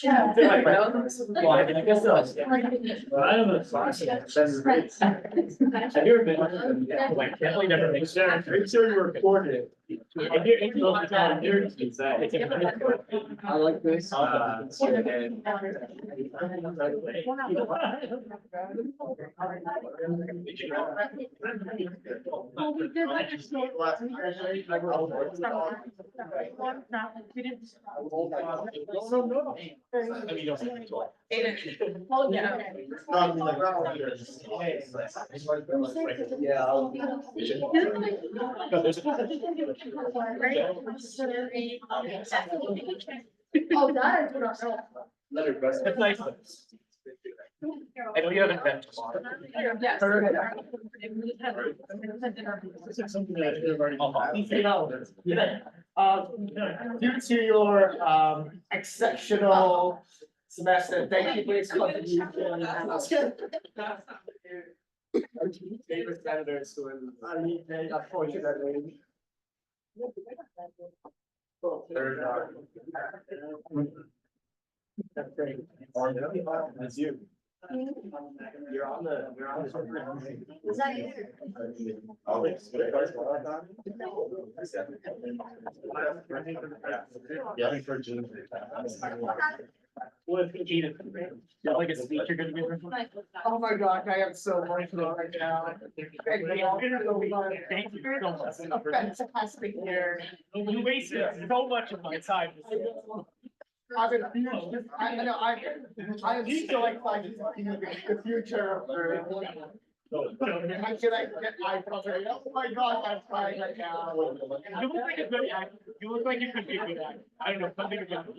Yeah. Well, I guess so. I don't know. Have you ever been, like, definitely never makes sense. Make sure you record it. And I like this. No. I mean, you don't have to talk. Yeah. No, there's Oh, that I do not know. It's nice. I know you haven't been tomorrow. Yes. Something that I've already. Due to your exceptional semester, thank you for your contribution. Favorite senators to unfortunately. That's great. That's you. You're on the. Was that you? Yeah, for June. What if Edith, you have like a speech you're gonna give her? Oh my God, I am so emotional right now. Thank you so much. Fantastic year. You wasted so much of my time. I've been, I know, I am so excited to see the future of the. I feel like I covered, oh my God, I'm crying right now. You look like a good actor. You look like you could be a good actor. I don't know, something about the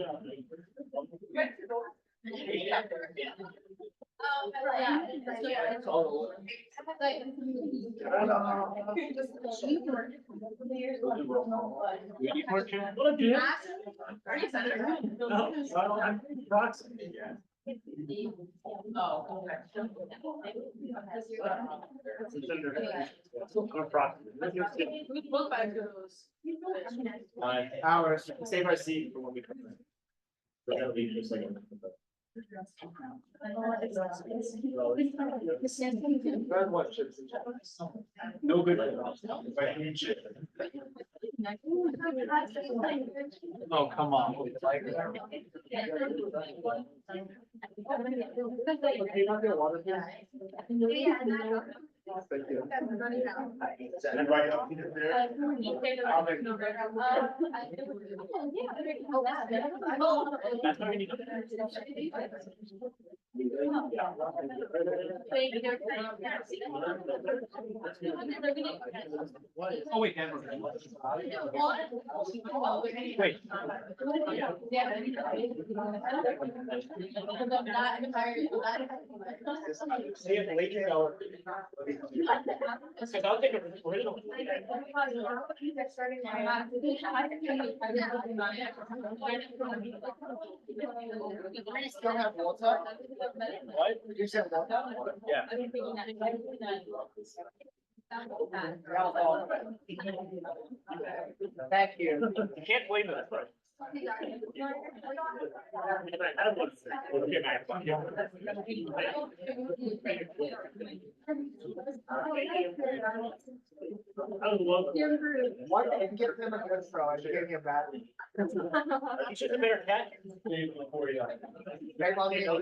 What do you? I'm approximately, yeah. Oh, I'm approximately. we both back to those. Hours, save our seat for when we come in. So that'll be just like Very much. No good. Oh, come on. Thank you. And right up here. That's what we need. Oh, wait, Denver. Wait. See it later or? Because I'll take a original. You still have water? What? You said water? Yeah. Thank you. You can't blame us. Why didn't you give him a good throw? I gave you a bad. You should have been a cat. Very well, you know.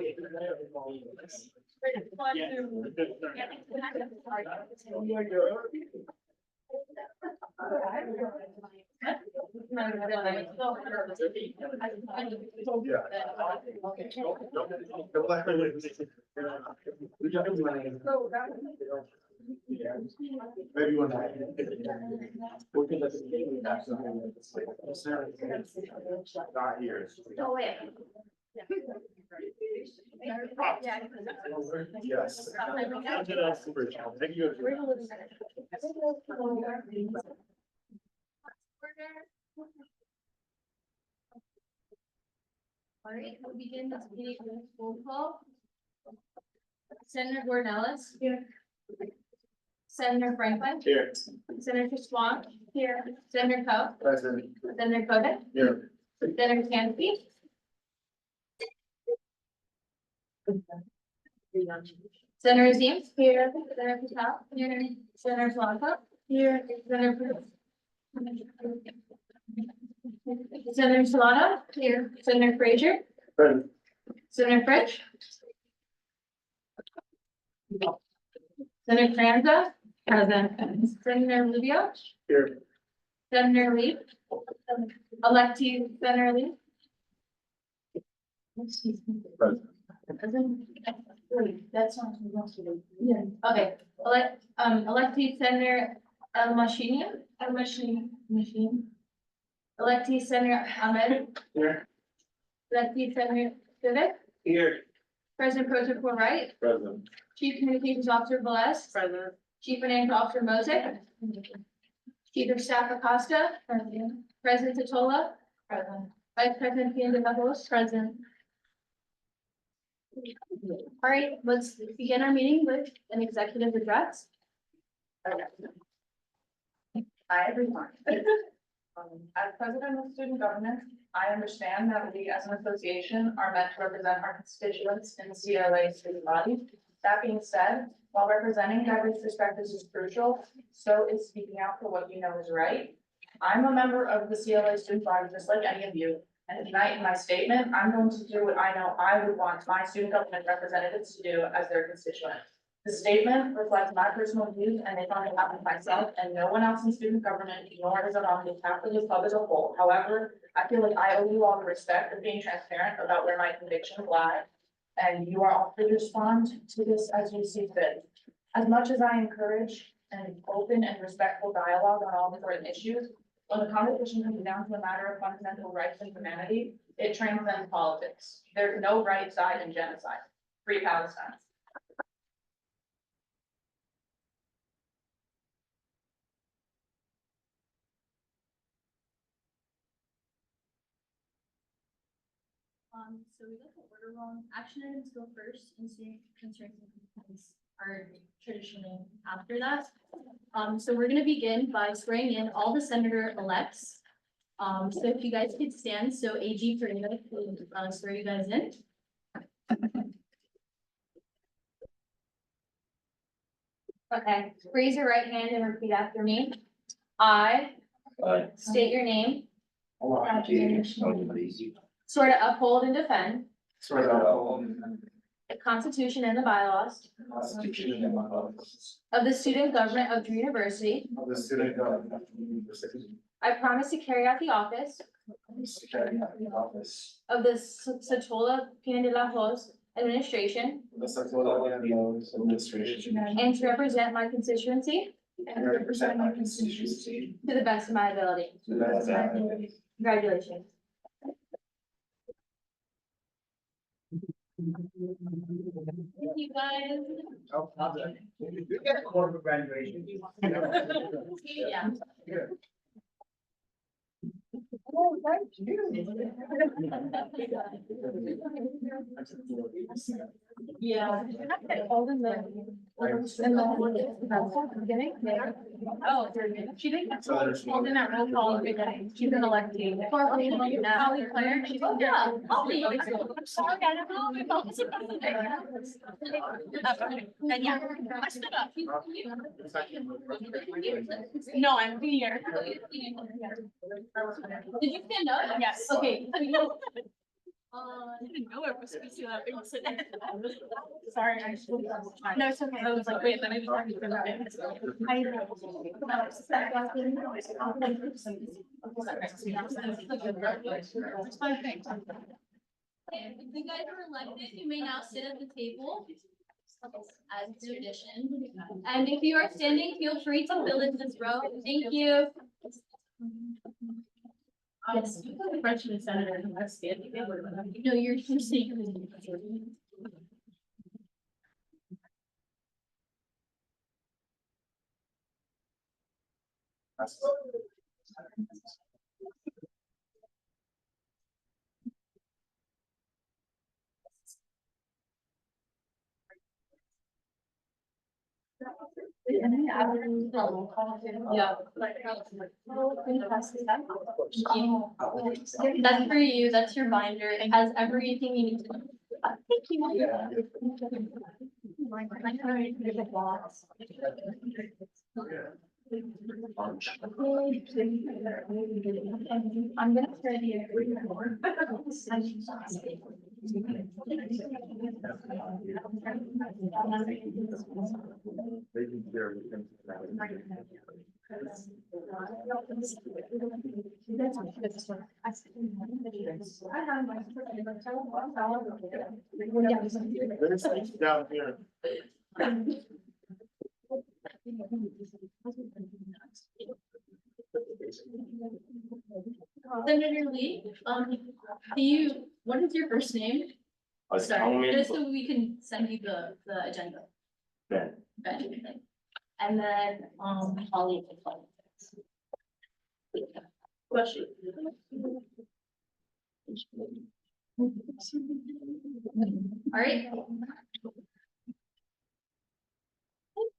Maybe one night. Not here. Oh, wait. Yes. Super challenge. Thank you. All right, we'll begin this meeting with roll call. Senator Gordon Ellis. Here. Senator Franklin. Here. Senator Swan. Here. Senator Coe. President. Senator Kodak. Here. Senator Canopy. Senator Azim? Here. Senator Patel? Here. Senator Blanca? Here. Senator. Senator Solano? Here. Senator Frazier? Present. Senator French? Senator Franza? Present. Senator Rubio? Here. Senator Lee? Elected Senator Lee? Present. That's not. Yeah. Okay, elected Senator El Machini? El Machini. Elected Senator Ahmed? Here. Elected Senator Vivek? Here. President Pro Tempore Wright? Present. Chief Communications Officer Velez? Present. Chief Financial Officer Mosek? Chief of Staff Acosta? President Totola? Present. Vice President Piandavos? Present. All right, let's begin our meeting with an executive address. Hi, everyone. As president of student government, I understand that we as an association are meant to represent our constituents in the CLA student body. That being said, while representing diverse perspectives is crucial, so is speaking out for what you know is right. I'm a member of the CLA student body, just like any of you. And tonight in my statement, I'm going to do what I know I would want my student government representatives to do as their constituent. The statement reflects my personal views and they on behalf of myself and no one else in student government, nor is it on behalf of the club as a whole. However, I feel like I owe you all the respect of being transparent about where my convictions lie. And you are all free to respond to this as you see fit. As much as I encourage an open and respectful dialogue on all important issues, when the conversation comes down to a matter of fundamental rights and humanity, it transcends politics. There's no right side in genocide. Free Palestine. So we got the order wrong. Action items go first and student concerns and complaints are traditionally after that. So we're gonna begin by swearing in all the senator-elects. So if you guys could stand, so AG Pereira will swear you guys in. Okay, raise your right hand and repeat after me. I state your name. Swear to uphold and defend Swear to uphold the Constitution and the bylaws the Constitution and the laws of the student government of Drew University. of the student government of the university. I promise to carry out the office To carry out the office of the Satola Pina de la Hoz administration of the Satola administration and to represent my constituency and represent my constituency to the best of my ability. to the best of my ability. Congratulations. Thank you, guys. You get a quarter of graduation. Yeah. Yeah. Oh, she didn't get called in that roll call at the beginning. She's an elected. Holly Claire, she's. Yeah. Holly. I'm sorry, I don't know. My phone is- And yeah, I stood up. No, I'm here. Did you stand up? Yes. Okay. I didn't know it was supposed to that big. Sorry, I. No, it's okay. I was like, wait, then I just. It's fine, thanks. If you guys are elected, you may now sit at the table. As tradition. And if you are standing, feel free to fill in this row. Thank you. Yes. Freshman senator, who has standing. No, you're sitting. Yeah. That's for you, that's your binder, it has everything you need to know. I'm gonna try to. There's things down here. Senator Lee, what is your first name? Sorry, just so we can send you the agenda. Ben. Ben. And then, Holly. Question. All right.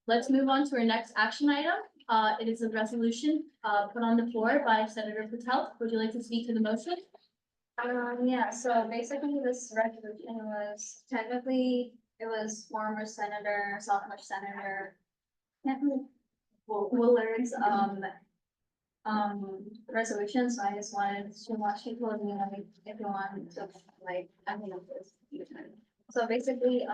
Let's move on to our next action item. It is a resolution, put on the floor by Senator Patel. Would you like to speak to the motion? Yeah, so basically this resolution was technically, it was former Senator, sophomore Senator. Willard's, resolution, so I just wanted to watch people, you know, if you want to, like, I mean, so basically,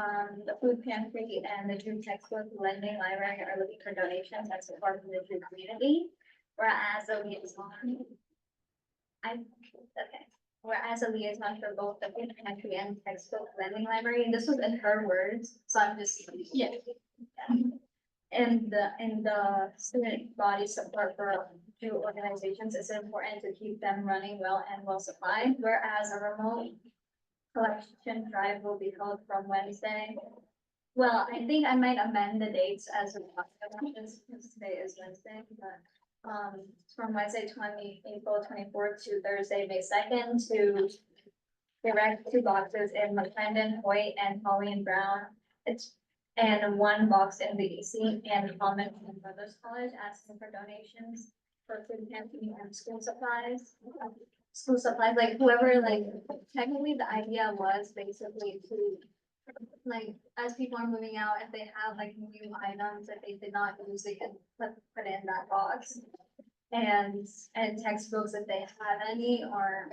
the food pantry and the Drew textbook lending library are looking for donations as support from the Drew community. Whereas a liaison. Whereas a liaison for both the food pantry and textbook lending library, and this was in her words, so I'm just. Yeah. And the student body support for two organizations is important to keep them running well and well supplied, whereas a remote collection drive will be held from Wednesday. Well, I think I might amend the dates as we talk about this, because today is Wednesday, but from Wednesday April 24th to Thursday, May 2nd, to direct 2 boxes in McClendon, Hoyt, and Holly and Brown. And 1 box in the EC and Common and Brothers College, asking for donations for food pantry and school supplies. School supplies, like whoever, like, technically the idea was basically to, like, as people are moving out, if they have like new items that they did not use, they can put in that box. And textbooks if they have any, or.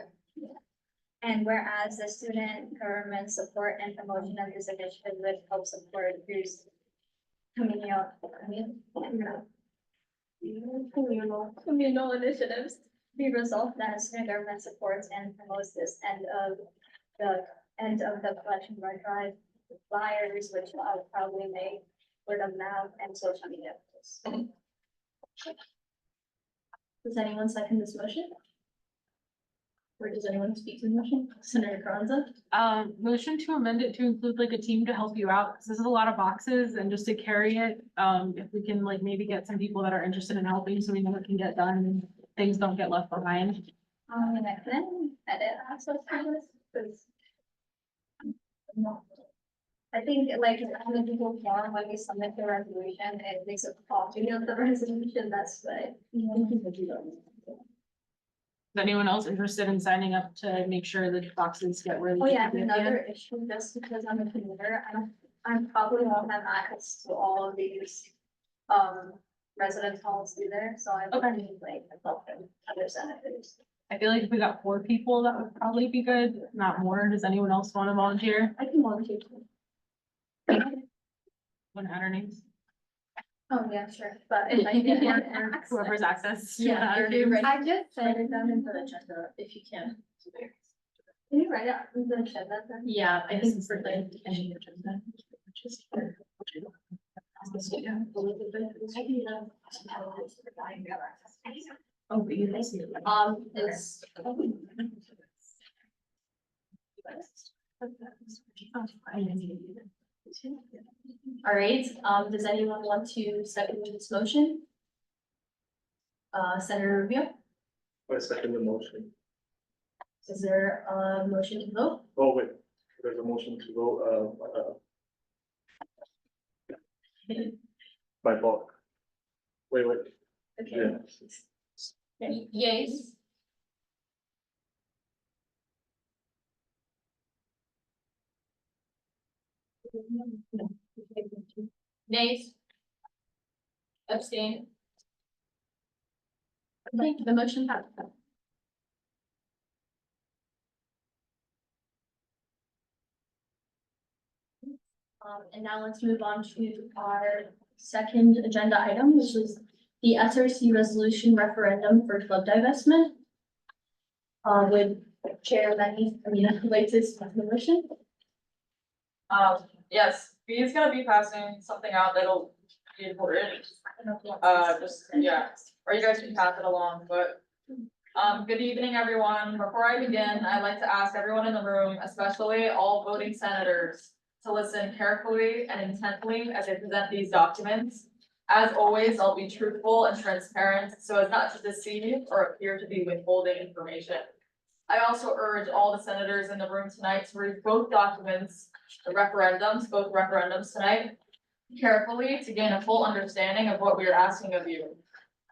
And whereas the student government support and promotion of this initiative would help support Drew's communal initiatives, be resolved that student government supports and promotes this end of the collection drive flyers, which I'll probably make word of mouth and social media posts. Does anyone second this motion? Or does anyone speak to the motion? Senator Carranza? Motion to amend it to include like a team to help you out, because this is a lot of boxes, and just to carry it, if we can like maybe get some people that are interested in helping, so we know it can get done and things don't get left behind. I can edit access to this, because. I think like having people form when we submit the resolution, it makes a copy of the resolution, that's what. Is anyone else interested in signing up to make sure the boxes get where? Oh, they yeah, need to be at the another end? issue, just because I'm a commuter, I probably won't have access to all of these, residence halls either, so I Okay. would need like help from other senators. I feel like if we got 4 people, that would probably be good, not more. Does anyone else want to volunteer? I can volunteer. Want to add our names? Oh, yeah, sure, but if I can. Or whoever's access. Yeah, if you're ready. I just Write said, it down into the agenda if you can. can you write it in the agenda then? Yeah, I think for the agenda. Oh, but you guys see it. It's. All right, does anyone want to second this motion? Senator Rubio, I second the motion. is there a motion to vote? Oh, wait, there's a motion to go, by bulk. Wait, Okay. yeah. Yes. Nays? Abstain? Okay, the motion passed. And now let's move on to our second agenda item, which is the SRC resolution referendum for club divestment. Would Chair Lenny, like to speak to the motion? Yes, B is gonna be passing something out that'll be important. Or you guys can pass it along, but. Good evening, everyone. Before I begin, I'd like to ask everyone in the room, especially all voting senators, to listen carefully and intently as I present these documents. As always, I'll be truthful and transparent so as not to deceive or appear to be withholding information. I also urge all the senators in the room tonight to read both documents, both referendums tonight, carefully to gain a full understanding of what we are asking of you.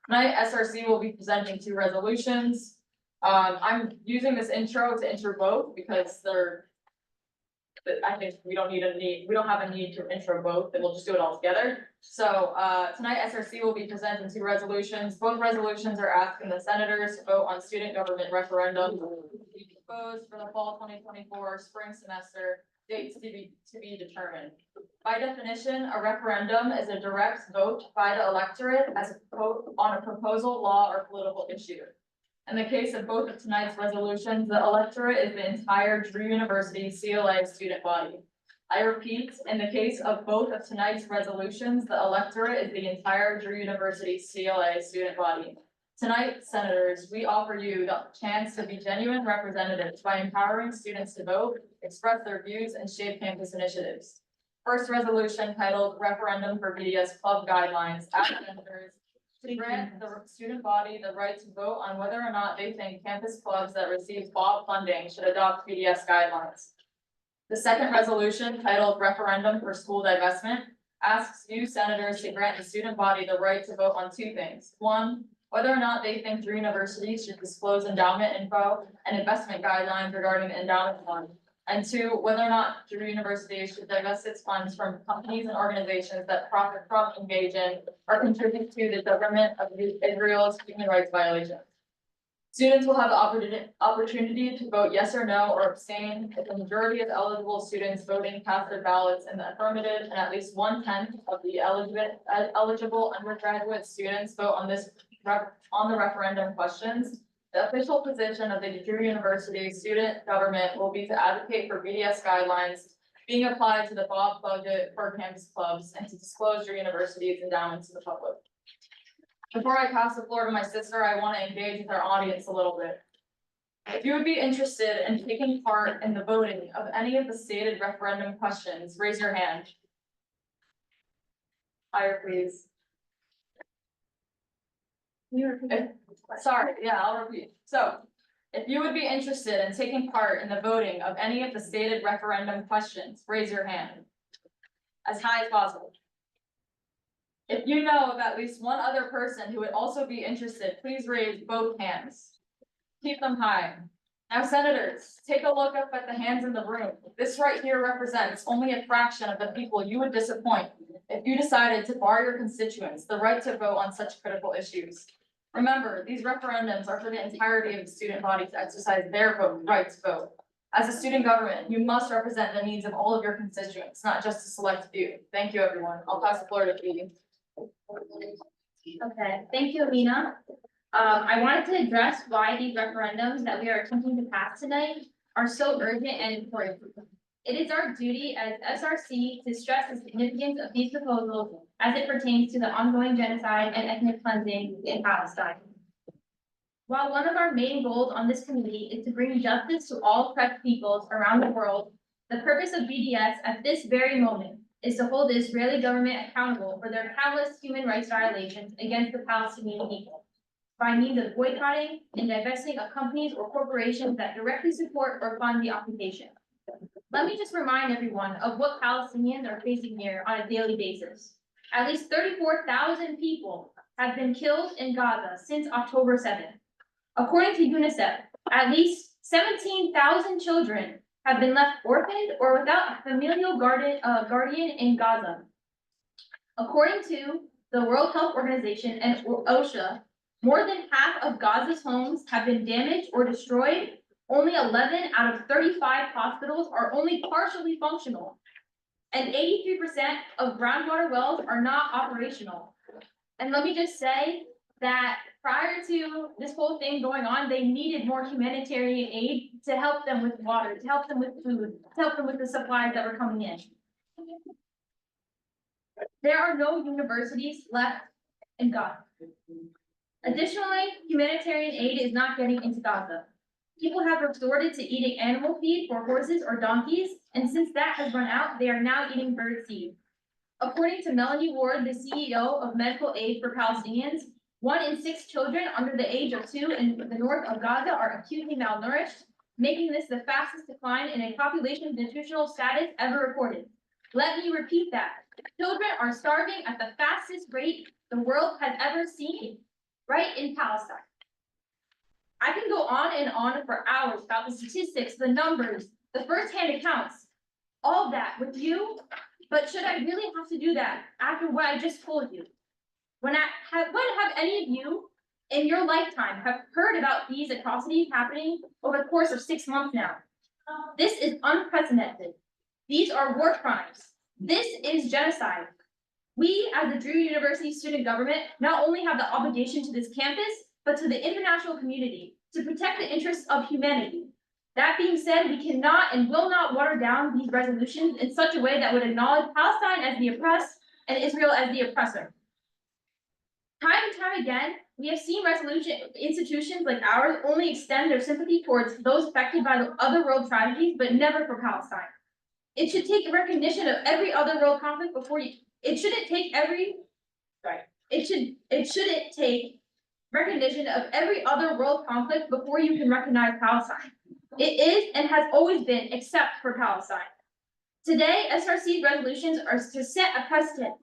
Tonight, SRC will be presenting 2 resolutions. I'm using this intro to intro both because I think we don't have a need to intro both, and we'll just do it all together. So, tonight SRC will be presenting 2 resolutions. Both resolutions are asking the senators to vote on student government referendum to be proposed for the fall 2024 spring semester, dates to be determined. By definition, a referendum is a direct vote by the electorate on a proposal, law, or political issue. In the case of both of tonight's resolutions, the electorate is the entire Drew University CLA student body. I repeat, in the case of both of tonight's resolutions, the electorate is the entire Drew University CLA student body. Tonight, senators, we offer you the chance to be genuine representatives by empowering students to vote, express their views, and shape campus initiatives. First resolution titled Referendum for BDS Club Guidelines asks senators to grant the student body the right to vote on whether or not they think campus clubs that receive BOB funding should adopt BDS guidelines. The second resolution titled Referendum for School Divestment asks you senators to grant the student body the right to vote on 2 things. 1, whether or not they think Drew University should disclose endowment info and investment guidelines regarding the endowment fund. And 2, whether or not Drew University should divest its funds from companies and organizations that profit from, engage in, or contribute to the government of Israel's human rights violations. Students will have the opportunity to vote yes or no or abstain if the majority of eligible students voting cast their ballots in the affirmative and at least 1/10 of the eligible undergraduate students vote on the referendum questions. The official position of the Drew University student government will be to advocate for BDS guidelines being applied to the BOB budget for campus clubs and to disclose Drew University's endowments to the public. Before I pass the floor to my sister, I want to engage with our audience a little bit. If you would be interested in taking part in the voting of any of the stated referendum questions, raise your hand. Higher, please. Sorry, yeah, I'll repeat. So, if you would be interested in taking part in the voting of any of the stated referendum questions, raise your hand. As high as possible. If you know of at least one other person who would also be interested, please raise both hands. Keep them high. Now, senators, take a look up at the hands in the room. This right here represents only a fraction of the people you would disappoint if you decided to bar your constituents the right to vote on such critical issues. Remember, these referendums are for the entirety of the student body to exercise their right to vote. As a student government, you must represent the needs of all of your constituents, not just a select few. Thank you, everyone. I'll pass the floor to Phoebe. Okay, thank you, Amina. I wanted to address why these referendums that we are attempting to pass tonight are so urgent and important. It is our duty as SRC to stress the significance of these proposals as it pertains to the ongoing genocide and ethnic cleansing in Palestine. While one of our main goals on this committee is to bring justice to all oppressed peoples around the world, the purpose of BDS at this very moment is to hold the Israeli government accountable for their countless human rights violations against the Palestinian people by means of boycotting and divesting of companies or corporations that directly support or fund the occupation. Let me just remind everyone of what Palestinians are facing here on a daily basis. At least 34,000 people have been killed in Gaza since October 7th. According to UNICEF, at least 17,000 children have been left orphaned or without a familial guardian in Gaza. According to the World Health Organization and OSHA, more than half of Gaza's homes have been damaged or destroyed. Only 11 out of 35 hospitals are only partially functional. And 83% of groundwater wells are not operational. And let me just say that prior to this whole thing going on, they needed more humanitarian aid to help them with water, to help them with food, to help them with the supplies that were coming in. There are no universities left in Gaza. Additionally, humanitarian aid is not getting into Gaza. People have resorted to eating animal feed for horses or donkeys, and since that has run out, they are now eating bird seed. According to Melanie Ward, the CEO of Medical Aid for Palestinians, 1 in 6 children under the age of 2 in the north of Gaza are acutely malnourished, making this the fastest decline in a population nutritional status ever recorded. Let me repeat that. Children are starving at the fastest rate the world has ever seen, right in Palestine. I can go on and on for hours about the statistics, the numbers, the firsthand accounts, all that with you, but should I really have to do that after what I just told you? When have any of you in your lifetime have heard about these atrocities happening over the course of 6 months now? This is unprecedented. These are war crimes. This is genocide. We, as the Drew University student government, not only have the obligation to this campus, but to the international community to protect the interests of humanity. That being said, we cannot and will not water down these resolutions in such a way that would acknowledge Palestine as the oppressed and Israel as the oppressor. Time and time again, we have seen resolution institutions like ours only extend their sympathy towards those affected by the other world tragedies, but never for Palestine. It should take recognition of every other world conflict before you, it shouldn't take recognition of every other world conflict before you can recognize Palestine. It is and has always been, except for Palestine. Today, SRC's resolutions are to set a precedent,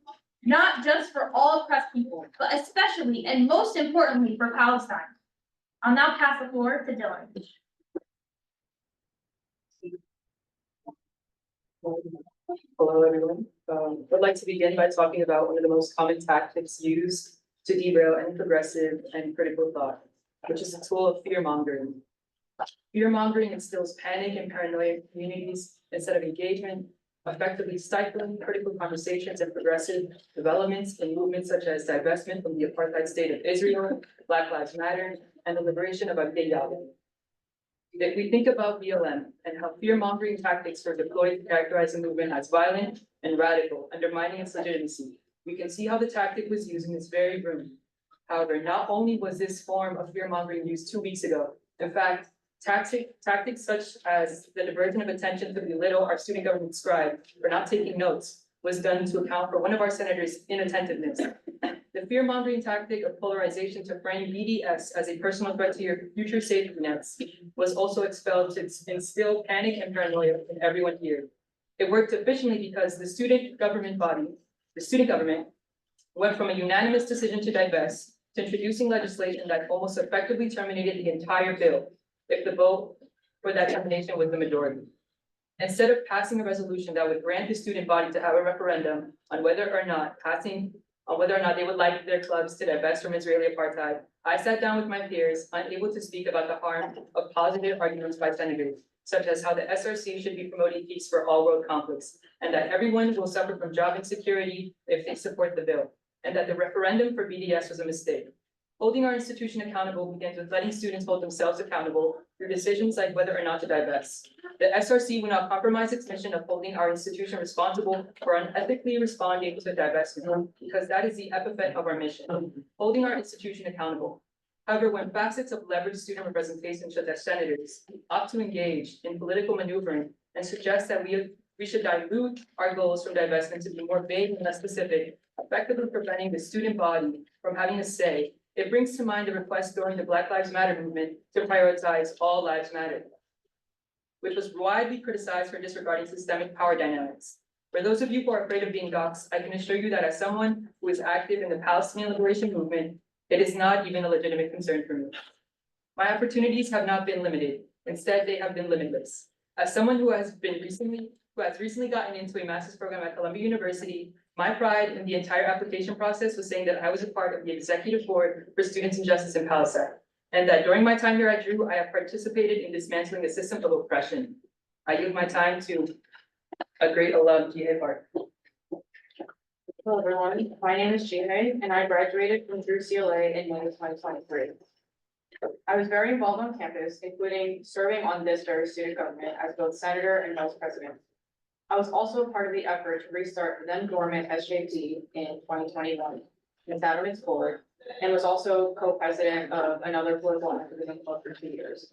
not just for all oppressed people, but especially and most importantly for Palestine. I'll now pass the floor to Dylan. Hello, everyone. I'd like to begin by talking about one of the most common tactics used to derail any progressive and critical thought, which is the tool of fear-mongering. Fear-mongering instills panic and paranoia in communities instead of engagement, effectively stifling critical conversations and progressive developments in movements such as divestment from the apartheid state of Israel, Black Lives Matter, and the liberation of Abdel Yahweh. If we think about BLM and how fear-mongering tactics were deployed to characterize the movement as violent and radical, undermining its legitimacy, we can see how the tactic was used in this very room. However, not only was this form of fear-mongering used 2 weeks ago, in fact, tactics such as the diversion of attention to belittle our student government scribe for not taking notes was done to account for one of our senators' inattentiveness. The fear-mongering tactic of polarization to frame BDS as a personal threat to your future safety nets was also expelled to instill panic and paranoia in everyone here. It worked efficiently because the student government went from a unanimous decision to divest to introducing legislation that almost effectively terminated the entire bill if the vote for that termination was the majority. Instead of passing a resolution that would grant the student body to have a referendum on whether or not they would like their clubs to divest from Israeli apartheid, I sat down with my peers, unable to speak about the harm of positive arguments by senators, such as how the SRC should be promoting peace for all world conflicts, and that everyone will suffer from job insecurity if they support the bill, and that the referendum for BDS was a mistake. Holding our institution accountable begins with letting students hold themselves accountable through decisions like whether or not to divest. The SRC will not compromise its mission of holding our institution responsible for unethically responding to divestment, because that is the epithet of our mission, holding our institution accountable. However, when facets of leveraged student representation, such as senators, opt to engage in political maneuvering and suggest that we should dilute our goals from divestment to be more vague and less specific, effectively preventing the student body from having a say, it brings to mind the request during the Black Lives Matter movement to prioritize all lives matter, which was widely criticized for disregarding systemic power dynamics. For those of you who are afraid of being doxxed, I can assure you that as someone who is active in the Palestinian liberation movement, it is not even a legitimate concern for me. My opportunities have not been limited. Instead, they have been limitless. As someone who has recently gotten into a master's program at Columbia University, my pride in the entire application process was saying that I was a part of the executive board for Students in Justice in Palestine, and that during my time here at Drew, I have participated in dismantling a system of oppression. I yield my time to a great alum, Jihye Park. Hello, everyone. My name is Jihye, and I graduated from Drew CLA in May of 2023. I was very involved on campus, including serving on this very student government as both senator and vice president. I was also a part of the effort to restart the then dormant SJP in 2021 and sat on its board, and was also co-president of another political activism club for 2 years.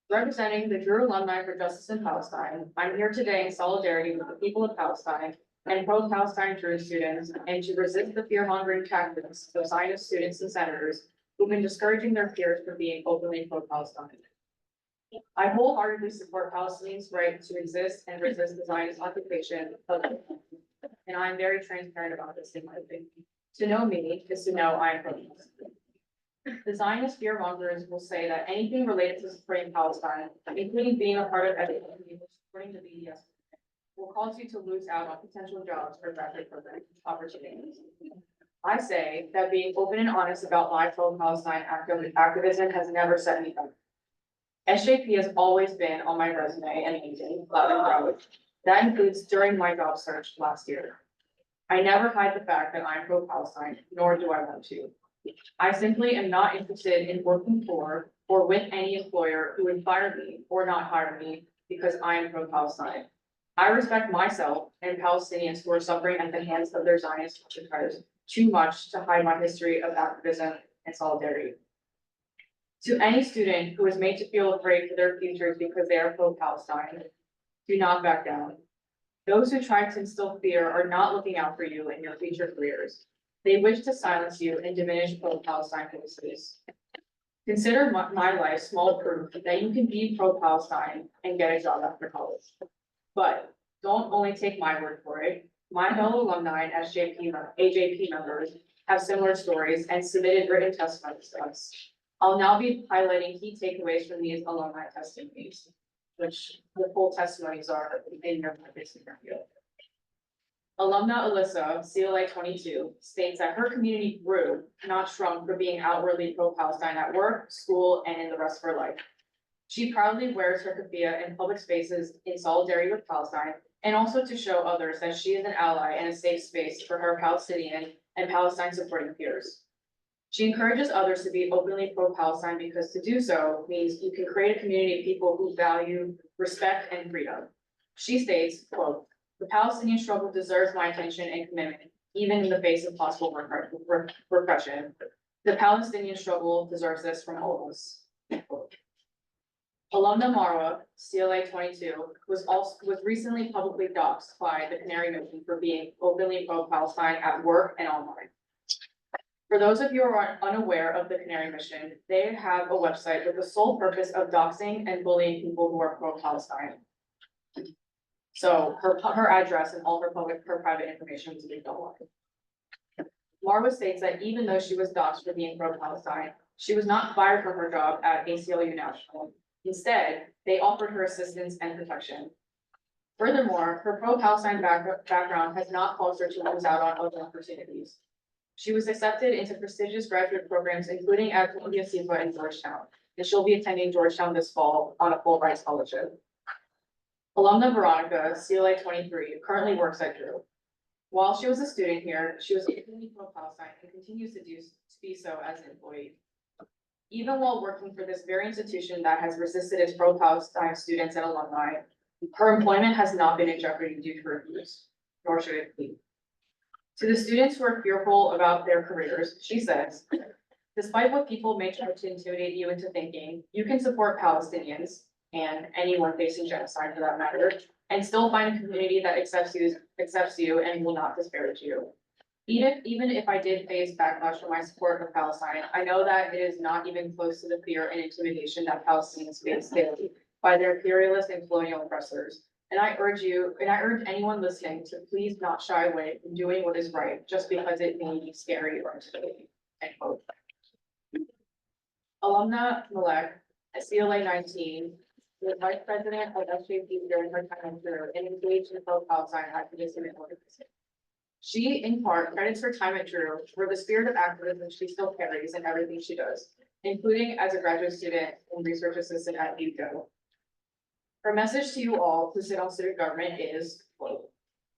Representing the Drew Alumni for Justice in Palestine, I'm here today in solidarity with the people of Palestine and pro-Palestine Drew students, and to resist the fear-mongering tactics of Zionist students and senators who've been discouraging their peers from being openly pro-Palestine. I wholeheartedly support Palestinians' right to exist and resist the Zionist occupation of their land, and I'm very transparent about this in my opinion. To know me is to know I am pro-Palestine. The Zionist fearmongers will say that anything related to supporting Palestine, including being a part of everything, supporting the BDS, will cause you to lose out on potential jobs or graduate program opportunities. I say that being open and honest about my pro-Palestine activism has never set me up. SJP has always been on my resume and LinkedIn, loud and proud. That includes during my job search last year. I never hide the fact that I'm pro-Palestine, nor do I want to. I simply am not interested in working for or with any employer who would fire me or not hire me because I am pro-Palestine. I respect myself and Palestinians who are suffering at the hands of their Zionist occupiers too much to hide my history of activism and solidarity. To any student who is made to feel afraid for their futures because they are pro-Palestine, do not back down. Those who try to instill fear are not looking out for you in your future careers. They wish to silence you and diminish pro-Palestine voices. Consider my life small proof that you can be pro-Palestine and get a job after college. But don't only take my word for it. My fellow alumni and AJP members have similar stories and submitted written testimonies to us. I'll now be highlighting key takeaways from these alumni testimonies, which the full testimonies are in your packets in front of you. Alumna Alyssa, CLA 22, states that her community grew, not shrunk, for being outwardly pro-Palestine at work, school, and in the rest of her life. She proudly wears her keffiyeh in public spaces in solidarity with Palestine, and also to show others that she is an ally and a safe space for her Palestinian and Palestine supporting peers. She encourages others to be openly pro-Palestine because to do so means you can create a community of people who value respect and freedom. She states, quote, "The Palestinian struggle deserves my attention and commitment, even in the face of possible repression. The Palestinian struggle deserves this from all of us." Alumna Marwa, CLA 22, was recently publicly doxxed by the Canary Mission for being openly pro-Palestine at work and online. For those of you who are unaware of the Canary Mission, they have a website with the sole purpose of doxing and bullying people who are pro-Palestine. So her address and all her private information was leaked online. Marwa states that even though she was doxxed for being pro-Palestine, she was not fired from her job at ACLU National. Instead, they offered her assistance and protection. Furthermore, her pro-Palestine background has not caused her to lose out on other opportunities. She was accepted into prestigious graduate programs, including at Columbia CIFA and Georgetown, and she'll be attending Georgetown this fall on a Fulbright scholarship. Alumna Veronica, CLA 23, currently works at Drew. While she was a student here, she was openly pro-Palestine and continues to be so as an employee. Even while working for this very institution that has resisted its pro-Palestine students and alumni, her employment has not been in jeopardy due to her views, nor should it be. To the students who are fearful about their careers, she says, "Despite what people may try to intimidate you into thinking, you can support Palestinians and anyone facing genocide for that matter, and still find a community that accepts you and will not disparage you. Even if I did face backlash for my support of Palestine, I know that it is not even close to the fear and intimidation that Palestinians face daily by their imperialist and colonial oppressors. And I urge anyone listening to please not shy away from doing what is right just because it may be scary or intimidating." End quote. Alumna Malek, CLA 19, was vice president of SJP during her time at Drew and engaged in profile sign activism and organizing. She, in part, credits her time at Drew for the spirit of activism she still carries in everything she does, including as a graduate student and research assistant at UCO. Her message to you all who sit on student government is, quote,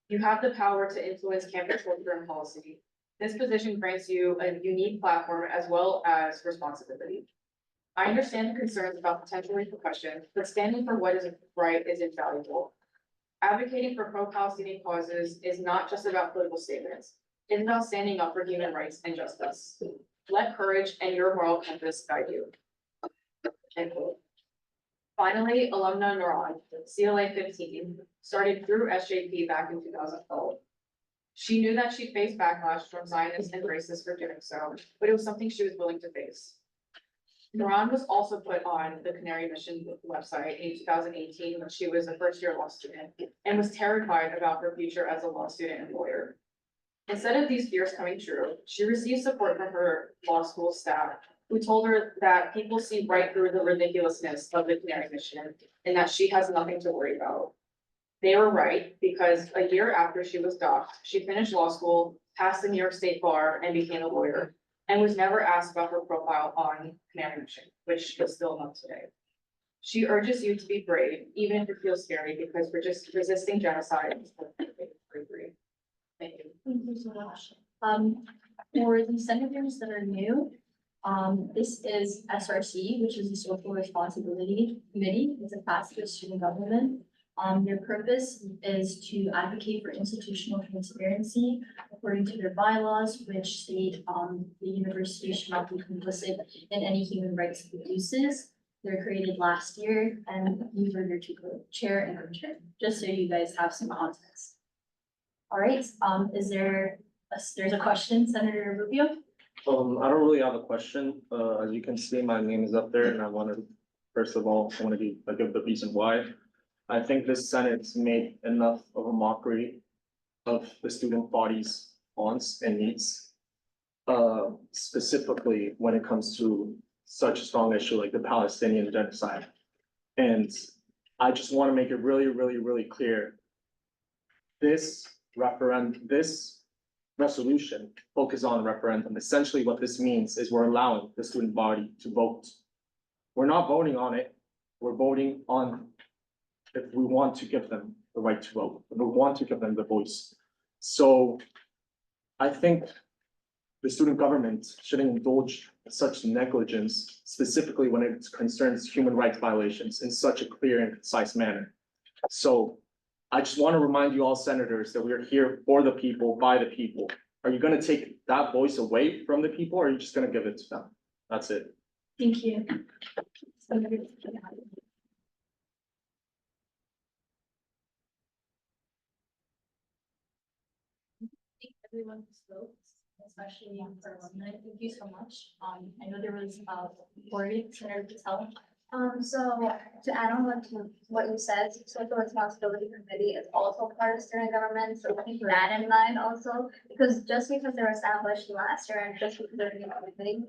"You have the power to influence campus culture and policy. This position grants you a unique platform as well as responsibility. I understand the concerns about potential repercussions, but standing for what is right is invaluable. Advocating for pro-Palestinian causes is not just about political statements. It's about standing up for human rights and justice. Let courage and your moral compass guide you." End quote. Finally, alumna Nuran, CLA 15, started through SJP back in 2012. She knew that she'd face backlash from Zionists and racists for doing so, but it was something she was willing to face. Nuran was also put on the Canary Mission website in 2018 when she was a first-year law student and was terrified about her future as a law student and lawyer. Instead of these fears coming true, she received support from her law school staff, who told her that people see right through the ridiculousness of the Canary Mission and that she has nothing to worry about. They were right, because a year after she was docked, she finished law school, passed the New York State Bar, and became a lawyer, and was never asked about her profile on Canary Mission, which is still not today. She urges you to be brave, even if it feels scary, because we're just resisting genocide. Thank you. Thank you so much. For the senators that are new, this is SRC, which is the Social Responsibility Committee. It's a path to student government. Their purpose is to advocate for institutional transparency according to their bylaws, which state, the university should not be complicit in any human rights abuses. They're created last year, and these are their two chair and co-chair, just so you guys have some context. All right, there's a question, Senator Rubio? I don't really have a question. As you can see, my name is up there and first of all, I want to give the reason why. I think this Senate's made enough of a mockery of the student body's wants and needs. Specifically when it comes to such a strong issue like the Palestinian genocide. And I just want to make it really, really, really clear. This resolution focus on referendum. Essentially what this means is we're allowing the student body to vote. We're not voting on it. We're voting on if we want to give them the right to vote, if we want to give them the voice. So I think the student government shouldn't indulge such negligence, specifically when it concerns human rights violations in such a clear and concise manner. So I just want to remind you all senators that we are here for the people, by the people. Are you going to take that voice away from the people, or are you just going to give it to them? That's it. Thank you. Everyone who spoke, especially for alumni, thank you so much. I know there was Cory, Senator Patel. So to add on what you said, social responsibility committee is also part of student government, so keep that in mind also. Because just because they were established last year and just because they're a new committee,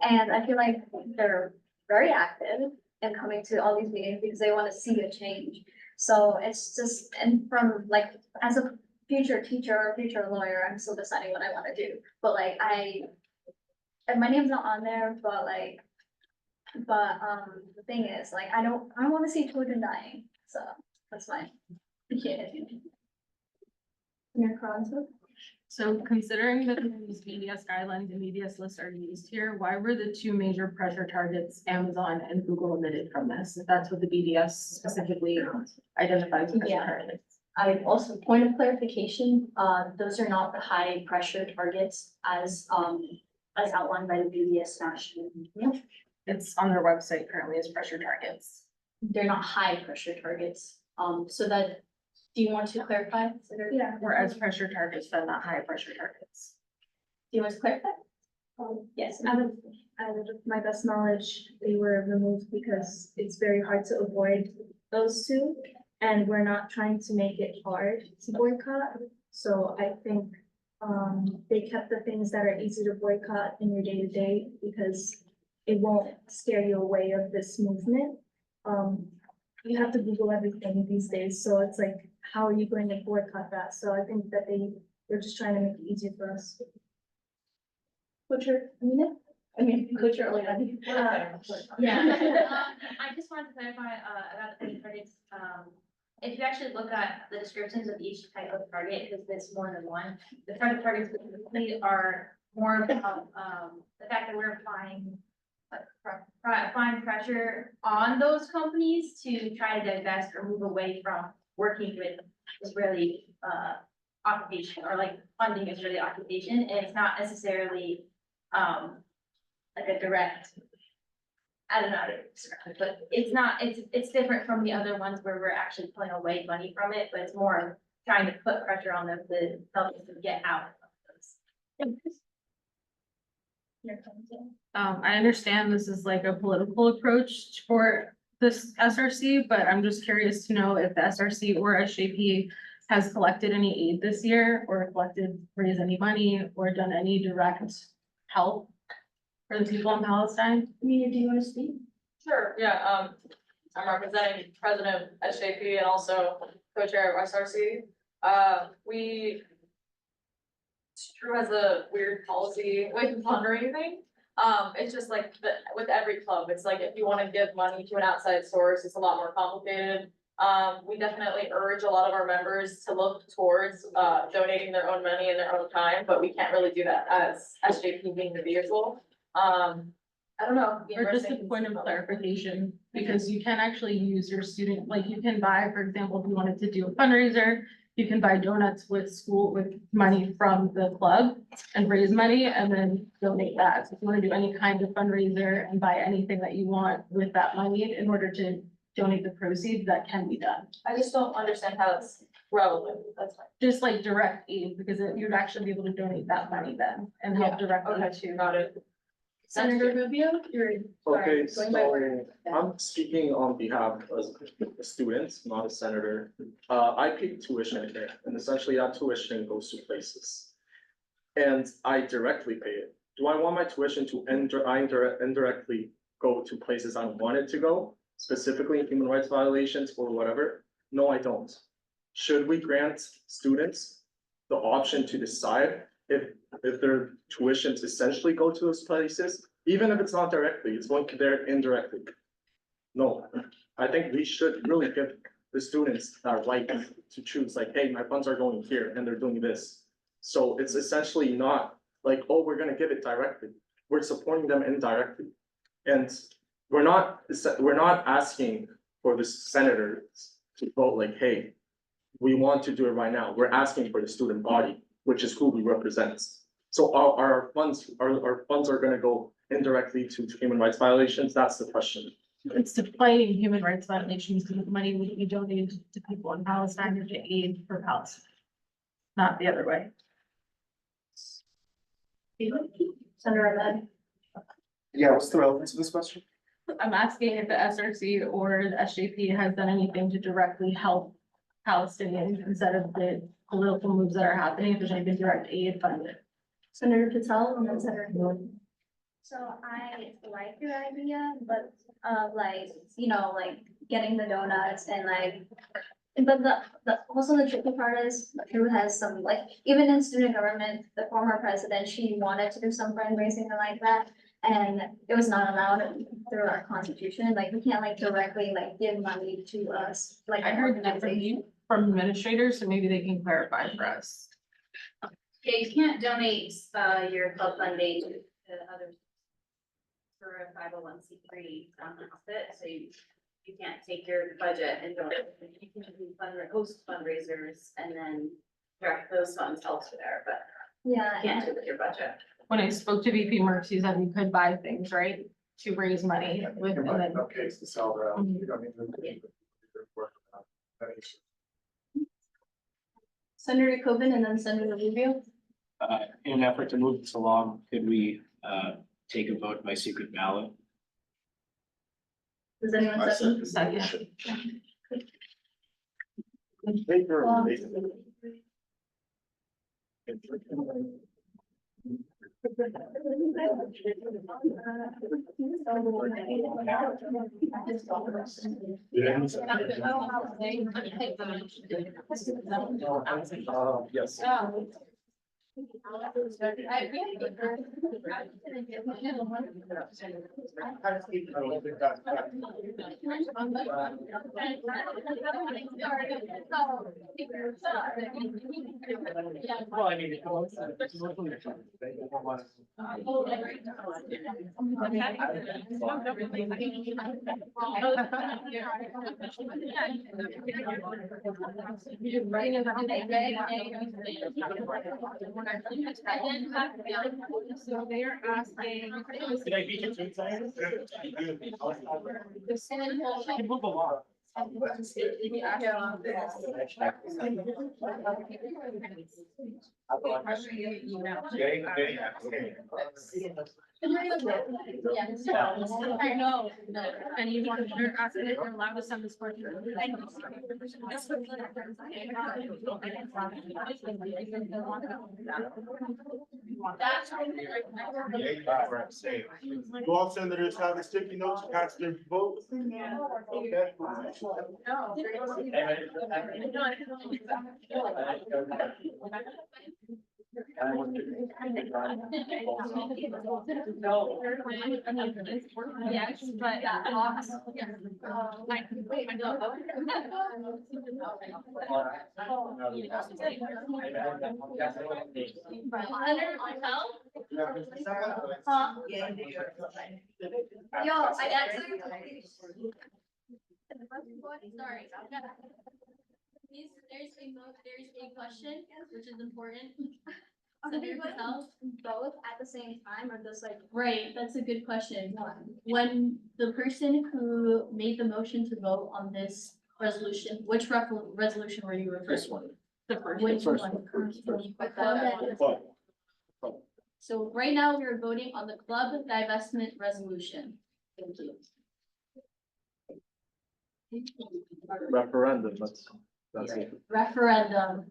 and I feel like they're very active in coming to all these meetings because they want to see a change. So it's just, and from like, as a future teacher or future lawyer, I'm still deciding what I want to do. But like and my name's not on there, but the thing is, like, I don't want to see children dying, so that's fine. Yeah. Mayor Carranza? So considering that these BDS guidelines and BDS lists are used here, why were the two major pressure targets, Amazon and Google, omitted from this? If that's what the BDS specifically identifies as Yeah. pressure targets. I also, point of clarification, those are not the high pressure targets as outlined by the BDS national. It's on their website currently as pressure targets. They're not high pressure targets. So that, do you want to clarify? Yeah. Or as pressure targets, but not high pressure targets. Do you want to clarify? Yes, out of my best knowledge, they were removed because it's very hard to avoid those two. And we're not trying to make it hard to boycott. So I think they kept the things that are easy to boycott in your day-to-day because it won't scare you away of this movement. you have to Google everything these days, so it's like, how are you going to boycott that? So I think that they're just trying to make it easier for us. Butcher, Butcher, Yeah, I just wanted to clarify, about the targets, if you actually look at the descriptions of each type of target, because there's more than one, the targets specifically are more about, the fact that we're applying pressure on those companies to try to divest or move away from working with Israeli, occupation, or like funding Israeli occupation, and it's not necessarily, like a direct, I don't know how to describe it, but it's not, it's different from the other ones where we're actually pulling away money from it, but it's more trying to put pressure on them to help them to get out of those. I understand this is like a political approach for this SRC, but I'm just curious to know if the SRC or SJP has collected any aid this year, or raised any money, or done any direct help for the people in Palestine. Amelia, do you want to speak? Sure, yeah, I'm representing President of SJP and also co-chair of SRC. True has a weird policy with fundraising. It's just like with every club, it's like if you wanna give money to an outside source, it's a lot more complicated. We definitely urge a lot of our members to look towards, donating their own money and their own time, but we can't really do that as SJP being the vehicle. I don't know. Or just a point of clarification, because you can actually use your student, like you can buy, for example, if you wanted to do a fundraiser, you can buy donuts with money from the club and raise money and then donate that. So if you want to do any kind of fundraiser and buy anything that you want with that money in order to donate the proceeds, that can be done. I just don't understand how it's relevant, that's fine. Just like direct aid, because you'd actually be able to donate that money then and help directly to. Got it. Senator Rubio, you're. Okay, sorry, going by order. so I'm speaking on behalf of a student, not a senator. I pay tuition here, and essentially that tuition goes to places. And I directly pay it. Do I want my tuition to indirectly go to places I want it to go, specifically human rights violations or whatever? No, I don't. Should we grant students the option to decide if their tuitions essentially go to those places, even if it's not directly, it's going there indirectly? No, I think we should really give the students that right to choose, like, hey, my funds are going here and they're doing this. So it's essentially not like, oh, we're gonna give it directly. We're supporting them indirectly. And we're not asking for the senators to vote like, hey, we want to do it right now. We're asking for the student body, which is who we represent. So our funds are gonna go indirectly to human rights violations? That's the question. It's to fighting human rights violations, because the money would be donated to people in Palestine or to aid for Palestine. Not the other way. Senator Ahmed. Yeah, what's the relevance of this question? I'm asking if the SRC or the SJP has done anything to directly help Palestinians instead of the political moves that are happening, if there's any direct aid funded. Senator Patel, and then Senator Moore. So I like your idea, but like, like getting the donuts and like, but also the tricky part is Peru has some, like, even in student government, the former president, she wanted to do some fundraising like that. And it was not allowed through our constitution, like we can't like directly like give money to us, like I an heard that organization. from administrators, so maybe they can clarify for us. Yeah, you can't donate your club funding to others for a 501c3 nonprofit, so you can't take your budget and donate. You can do host fundraisers and then direct those funds elsewhere, but Yeah. you can't do it with your budget. When I spoke to VP Merckx, he said we could buy things, right, to raise money with, and then. Okay, to sell around. Senator Coben and then Senator Rubio. In an effort to move this along, could we take a vote by secret ballot? Does anyone second? Second. Yes. Well, I mean. So they're asking. Did I beat you to it, Simon? You move along. I know, and you want, they're asking if you're allowed to send this for. You all senators have the sticky notes, cast their vote. Okay. Yes, but. Yo, I actually. Sorry. There's a question, which is important. Senator Patel? Both at the same time or just like Right, that's a good question. When the person who made the motion to vote on this resolution, which resolution were you referring to? The first. Which First one? So right now, we're voting on the club divestment resolution. Thank you. Referendum, that's it. Referendum.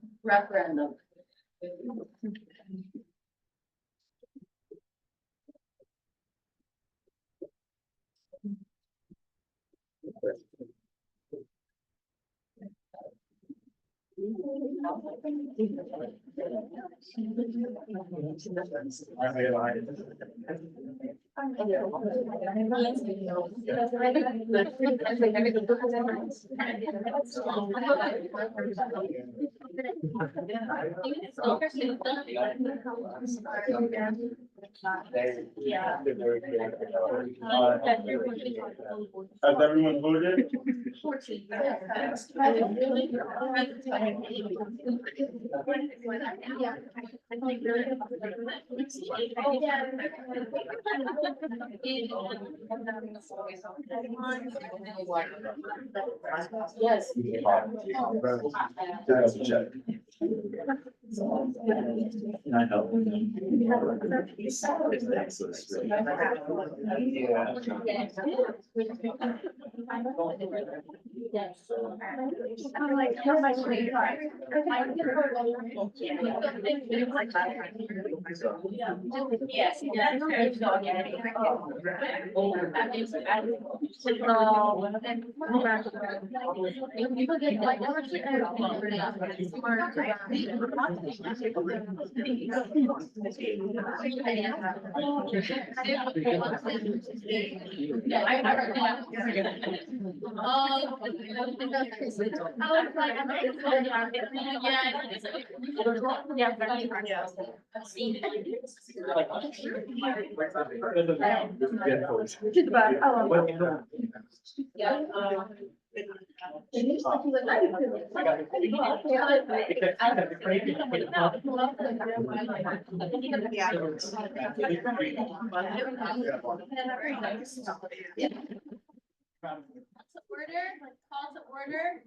Has everyone voted? Yes. I know. Yes. Yes. Call to order.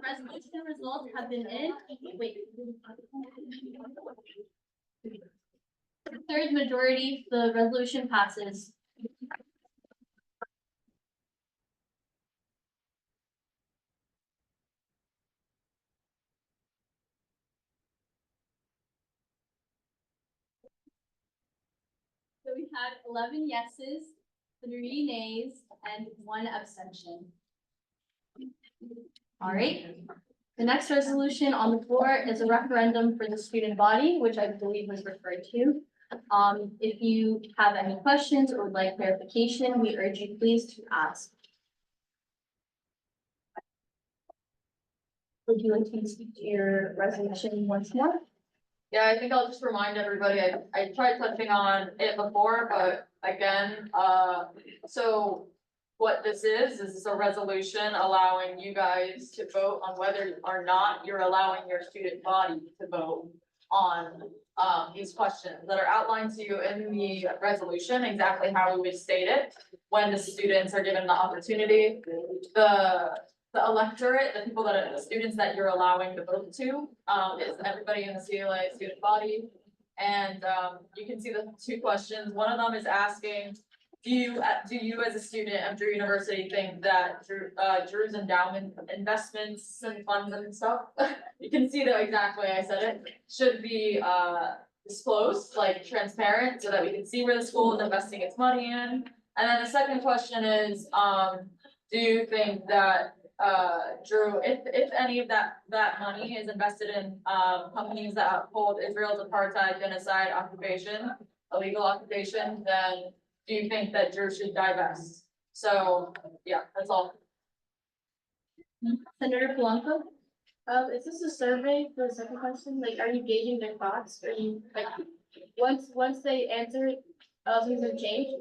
Resolution results have been in. Wait. Third majority, the resolution passes. had 11 yeses, 3 nays, and 1 abstention. All right. The next resolution on the floor is a referendum for the student body, which I believe was referred to. If you have any questions or would like clarification, we urge you please to ask. Would you like to speak to your resolution once more? Yeah, I think I'll just remind everybody, I tried touching on it before, but again, so what this is a resolution allowing you guys to vote on whether or not you're allowing your student body to vote on these questions that are outlined to you in the resolution, exactly how we would state it when the students are given the opportunity. The electorate, the people that are the students that you're allowing to vote to, is everybody in the CLA student body. And you can see the 2 questions. One of them is asking, do you as a student of Drew University think that Drew's endowment investments and funds and stuff, you can see the exact way I said it, should be disclosed, like transparent, so that we can see where the school is investing its money in. And then the second question is, do you think that Drew, if any of that money is invested in companies that uphold Israel's apartheid, genocide, occupation, illegal occupation, then do you think that Drew should divest? So, yeah, that's all. Senator Polanco? Is this a survey for the second question? Like, are you gauging their thoughts? Are you, like, once they answer it, things have changed?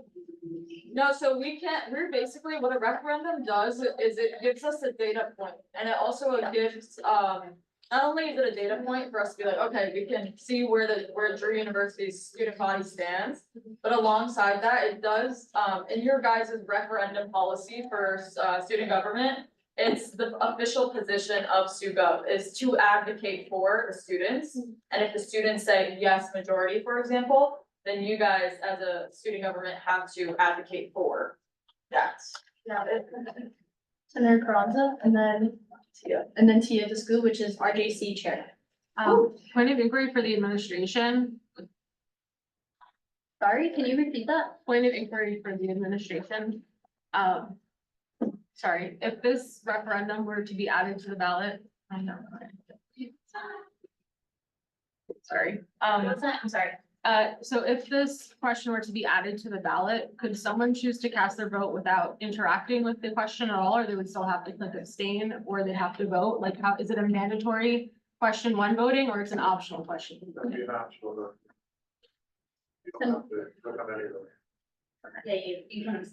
No, so we're basically, what a referendum does is it gives us a data point, and it also gives, not only is it a data point for us to be like, okay, we can see where Drew University's student body stands, but alongside that, it does, in your guys' referendum policy for, student government, it's the official position of SUGov is to advocate for the students, and if the students say yes, majority, for example, then you guys, as a student government, have to advocate for that. Yeah. Senator Carranza, and then Tia Descu, which is RJC chair. Point of inquiry for the administration, Sorry, can you repeat that? point of inquiry for the administration. Sorry, if this referendum were to be added to the ballot, I know. Sorry, What's that? I'm sorry. so if this question were to be added to the ballot, could someone choose to cast their vote without interacting with the question at all, or they would still have to click abstain, or they'd have to vote? Like, how, is it a mandatory question when voting, or it's an optional question? That'd be an optional vote. You don't have to click on any of them. Yeah, you can.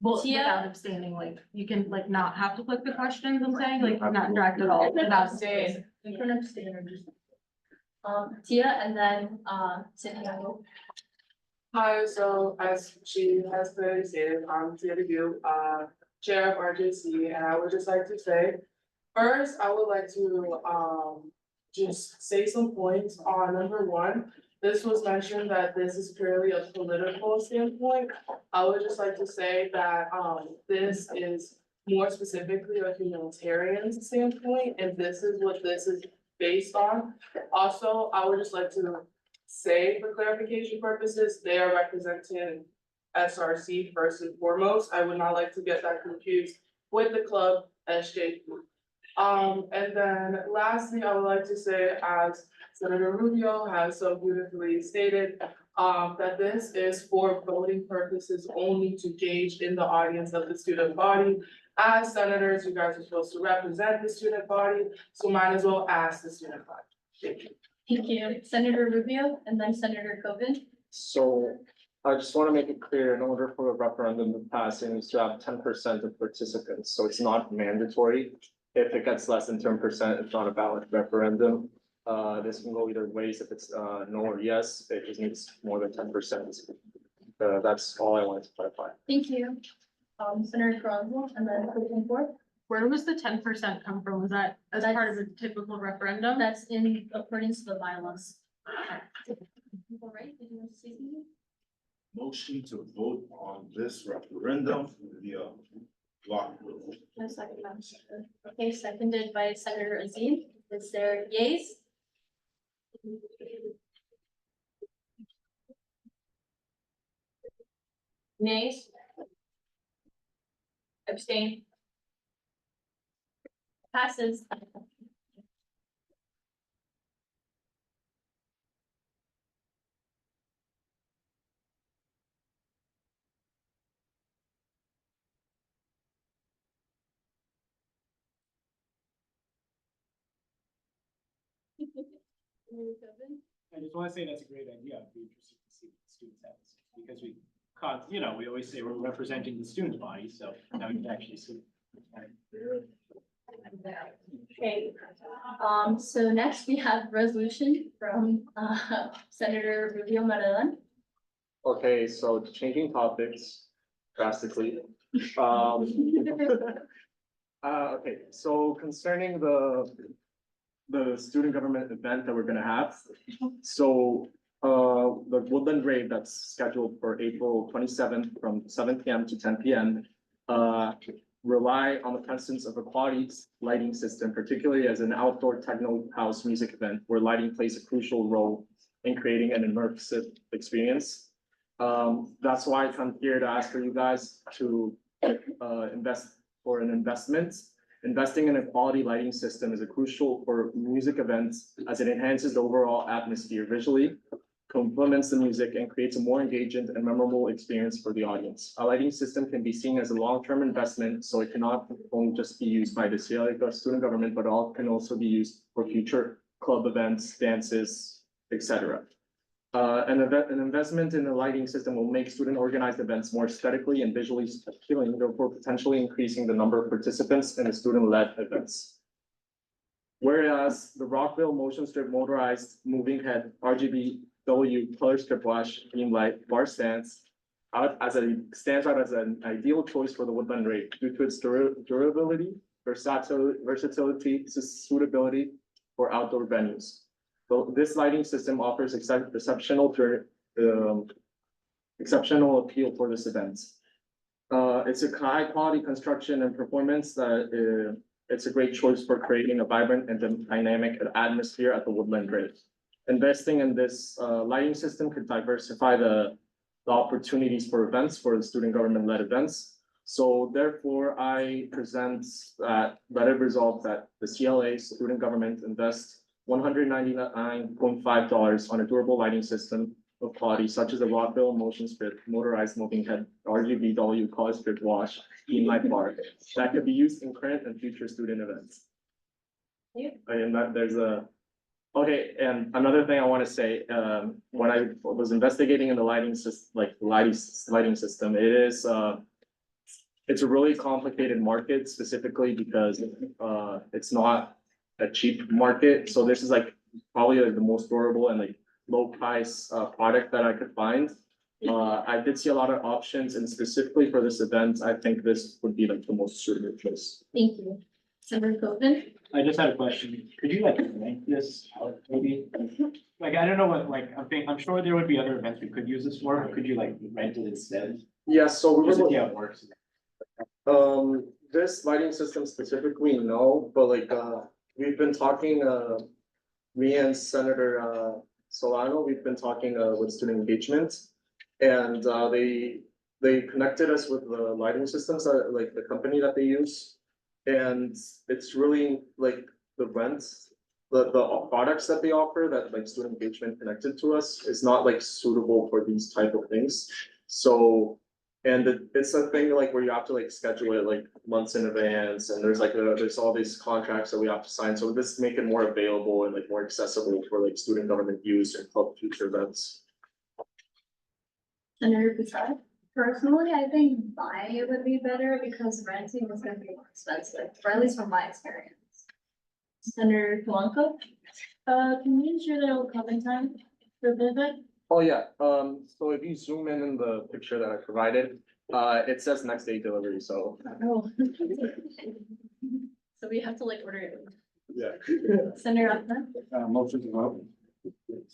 Well, Tia? without abstaining, like, you can like not have to click the questions, I'm saying, like, not interact at all without abstaining. You can abstain or just. Tia, and then, Cynthia. Hi, so as she has clearly stated, I'm Tia DeVue, Chair of RJC, and I would just like to say, first, I would like to, just say some points on number 1. This was mentioned that this is purely a political standpoint. I would just like to say that, this is more specifically a humanitarian standpoint, and this is what this is based on. Also, I would just like to say, for clarification purposes, they are representing SRC first and foremost. I would not like to get that confused with the club SJP. And then lastly, I would like to say, as Senator Rubio has so beautifully stated, that this is for voting purposes only to gauge in the audience of the student body. As senators, you guys are supposed to represent the student body, so might as well ask the student body. Thank you. Thank you. Senator Rubio, and then Senator Coven. So I just want to make it clear, in order for a referendum to pass, it needs to have 10% of participants, so it's not mandatory. If it gets less than 10%, it's not a valid referendum. This can go either ways, if it's no or yes, it just needs more than 10%. That's all I wanted to clarify. Thank you. Senator Carranza, and then Coven fourth. Where was the 10% come from? Was that as part of a typical referendum? That's in accordance to the bylaws. All right, did you want to say something? Motion to vote on this referendum via block vote. No second, Madam Speaker. Okay, seconded by Senator Azim. Is there yeas? Nays? Abstain? Passes. I just wanna say that's a great idea. I'd be interested to see what the students have to say, because we can't, you know, we always say we're representing the student body, so now we can actually see. Okay, so next we have resolution from, Senator Rubio Marellan. Okay, so changing topics drastically. Um, okay, so concerning the student government event that we're gonna have. So, the Woodland Rave that's scheduled for April 27th from 7 PM to 10 PM. Rely on the presence of a quality lighting system, particularly as an outdoor techno house music event where lighting plays a crucial role in creating an immersive experience. That's why I come here to ask for you guys to invest for an investment. Investing in a quality lighting system is crucial for music events as it enhances the overall atmosphere visually, complements the music, and creates a more engaging and memorable experience for the audience. A lighting system can be seen as a long-term investment, so it cannot only just be used by the CLA student government, but all can also be used for future club events, dances, etc. An investment in a lighting system will make student organized events more aesthetically and visually appealing, therefore potentially increasing the number of participants in the student-led events. Whereas the Rockville Motion Strip motorized moving head RGBW color strip wash beam light bar stands out as an ideal choice for the Woodland Rave due to its durability, versatility, suitability for outdoor venues. So this lighting system offers exceptional appeal for this event. It's a high quality construction and performance that it's a great choice for creating a vibrant and dynamic atmosphere at the Woodland Rave. Investing in this lighting system could diversify the opportunities for events for the student government-led events. So therefore, I present that it resolved that the CLA student government invest $199.5 on a durable lighting system of quality such as the Rockville Motion Strip motorized moving head RGBW color strip wash beam light bar that could be used in current and future student events. Yeah. And that there's okay, and another thing I want to say, when I was investigating in the lighting system, lighting system, it's a really complicated market specifically because it's not a cheap market. So this is probably the most durable and low price product that I could find. I did see a lot of options, and specifically for this event, I think this would be the most suitable choice. Thank you. Senator Copeland? I just had a question. Could you rank this out maybe? I don't know what, I'm sure there would be other events we could use this for, but could you rent it instead? Yeah, so we Just were to see how it works. this lighting system specifically, no, but we've been talking, me and Senator Solano, we've been talking with student engagement. And they connected us with the lighting systems, the company that they use. And it's really the rents, the products that they offer that student engagement connected to us is not suitable for these type of things. So, and it's a thing where you have to schedule it months in advance, and there's there's all these contracts that we have to sign. So this make it more available and more accessible for student government use and club future events. Senator Bussard? Personally, I think buying it would be better because renting is gonna be more expensive, or at least from my experience. Senator Polanco? Can you ensure that it will come in time for the event? Oh, yeah, so if you zoom in the picture that I provided, it says next day delivery, so. Oh. So we have to order it. Yeah. Senator Ahmed? Motion to vote.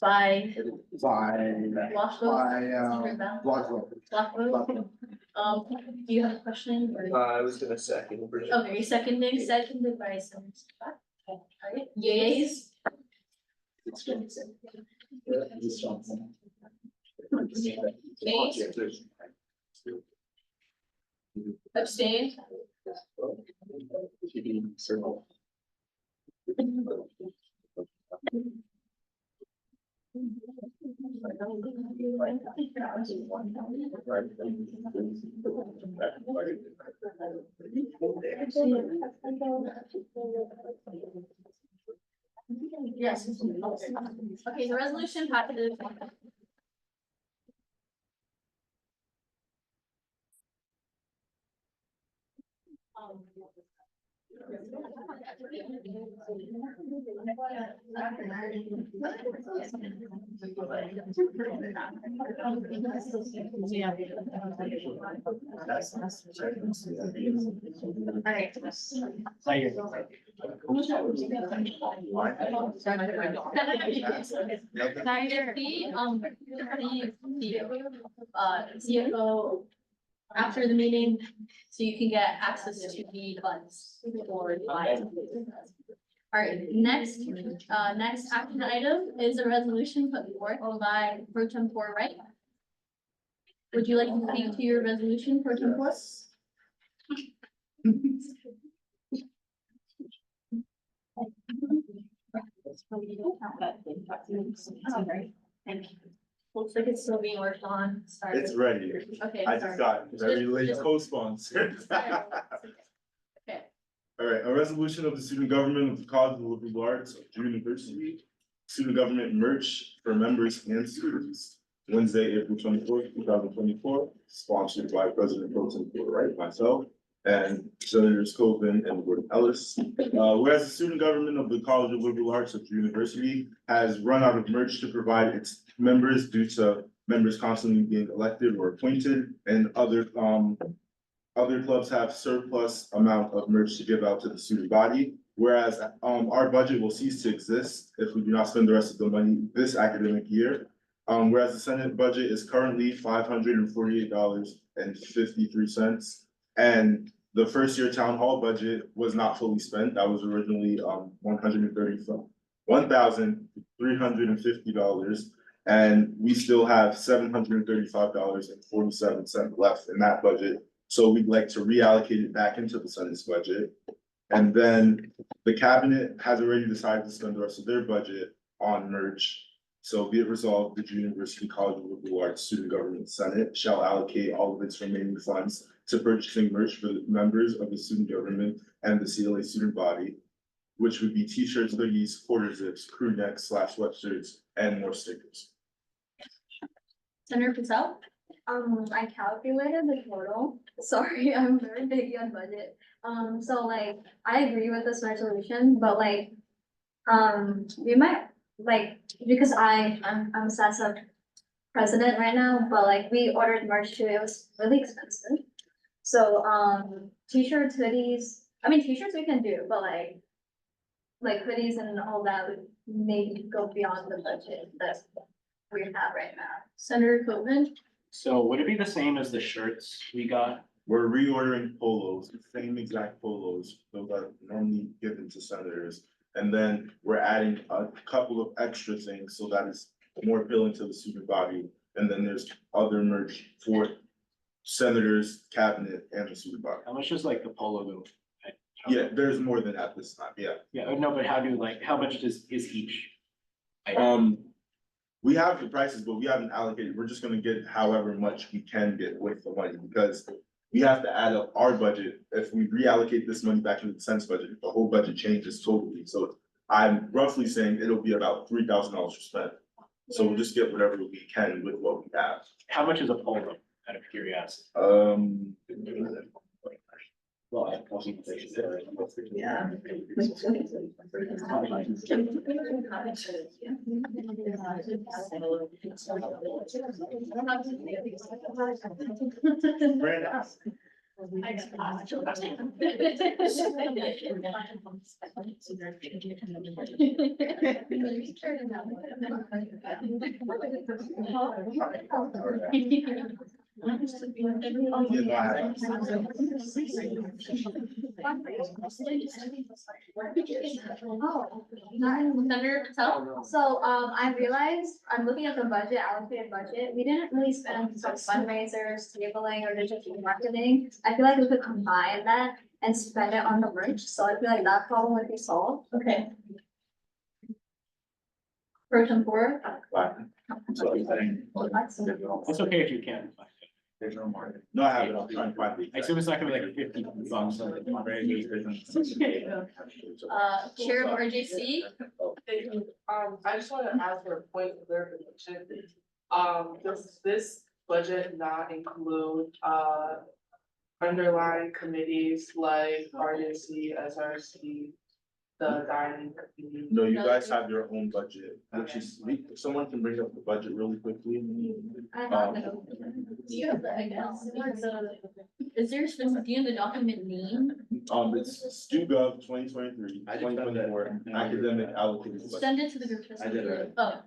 By By, Washington? Blackwell. Blackwell? Do you have a question or? I was gonna second. Okay, seconded by Senator Scott. Alright, yeas? Abstain? Circle. Yes. Okay, the resolution passes. CFO after the meeting, so you can get access to the funds for the line. All right, next action item is a resolution put forth by Pro Tempore Wright. Would you like to speak to your resolution, Pro Tempore? Thank you. Looks like it's still being worked on. Sorry. It's ready. Okay. I just got very late Just- co-sponsor. Okay. All right, a resolution of the student government of the College of Liberal Arts of University. Student government merch for members and students. Wednesday, April 24th, 2024, sponsored by President Pro Tempore Wright, myself, and Senators Copeland and Gordon Ellis. Whereas the student government of the College of Liberal Arts of the University has run out of merch to provide its members due to members constantly being elected or appointed, and other clubs have surplus amount of merch to give out to the student body. Whereas our budget will cease to exist if we do not spend the rest of the money this academic year. Whereas the Senate budget is currently $548.53. And the first year town hall budget was not fully spent. That was originally $1,350. And we still have $735.47 left in that budget. So we'd like to reallocate it back into the Senate's budget. And then the cabinet has already decided to spend the rest of their budget on merch. So be it resolved, the University College of Liberal Arts Student Government Senate shall allocate all of its remaining funds to purchasing merch for the members of the student government and the CLA student body, which would be t-shirts, hoodies, quarter zips, crew necks / sweatshirts, and more stickers. Senator Patel? I calculated the total. Sorry, I'm very big on budget. So like, I agree with this resolution, but like, we might, like, because I'm SASA president right now, but like, we ordered merch too, it was really expensive. So, t-shirts, hoodies, I mean, t-shirts we can do, but like hoodies and all that would maybe go beyond the budget that we have right now. Senator Copeland? So would it be the same as the shirts we got? We're reordering polos, the same exact polos, those are normally given to senators. And then we're adding a couple of extra things so that it's more appealing to the student body. And then there's other merch for senators, cabinet, and the student body. How much is like the polo go? Yeah, there's more than at this time, yeah. Yeah, no, but how much is each? We have the prices, but we haven't allocated, we're just gonna get however much we can get with the money, because we have to add up our budget. If we reallocate this money back into the Senate budget, the whole budget changes totally, so I'm roughly saying it'll be about $3,000 to spend. So we'll just get whatever we can with what we have. How much is a polo, out of curiosity? Well, I wasn't. Yeah. Brandon. Senator Patel? So, I realized, I'm looking at the budget, allocated budget, we didn't really spend on fundraisers, tabling, or digital marketing. I feel like we could combine that and spend it on the merch, so I feel like that problem would be solved. Okay. Pro tempore? It's okay if you can't. No, I have it, I'm trying to find it. I assume it's not gonna be like 50 bucks. Chair of RJC? I just wanna ask for a point of clarification. Does this budget not include, underlying committees like RDC, SRC, the dining committee? No, you guys have your own budget, which is, if someone can bring up the budget really quickly. I have it. Do you have the, I guess, is there, do you have the document name? It's StuGov 2023-2024 academic allocated budget. Send it to the group. I did it. Oh.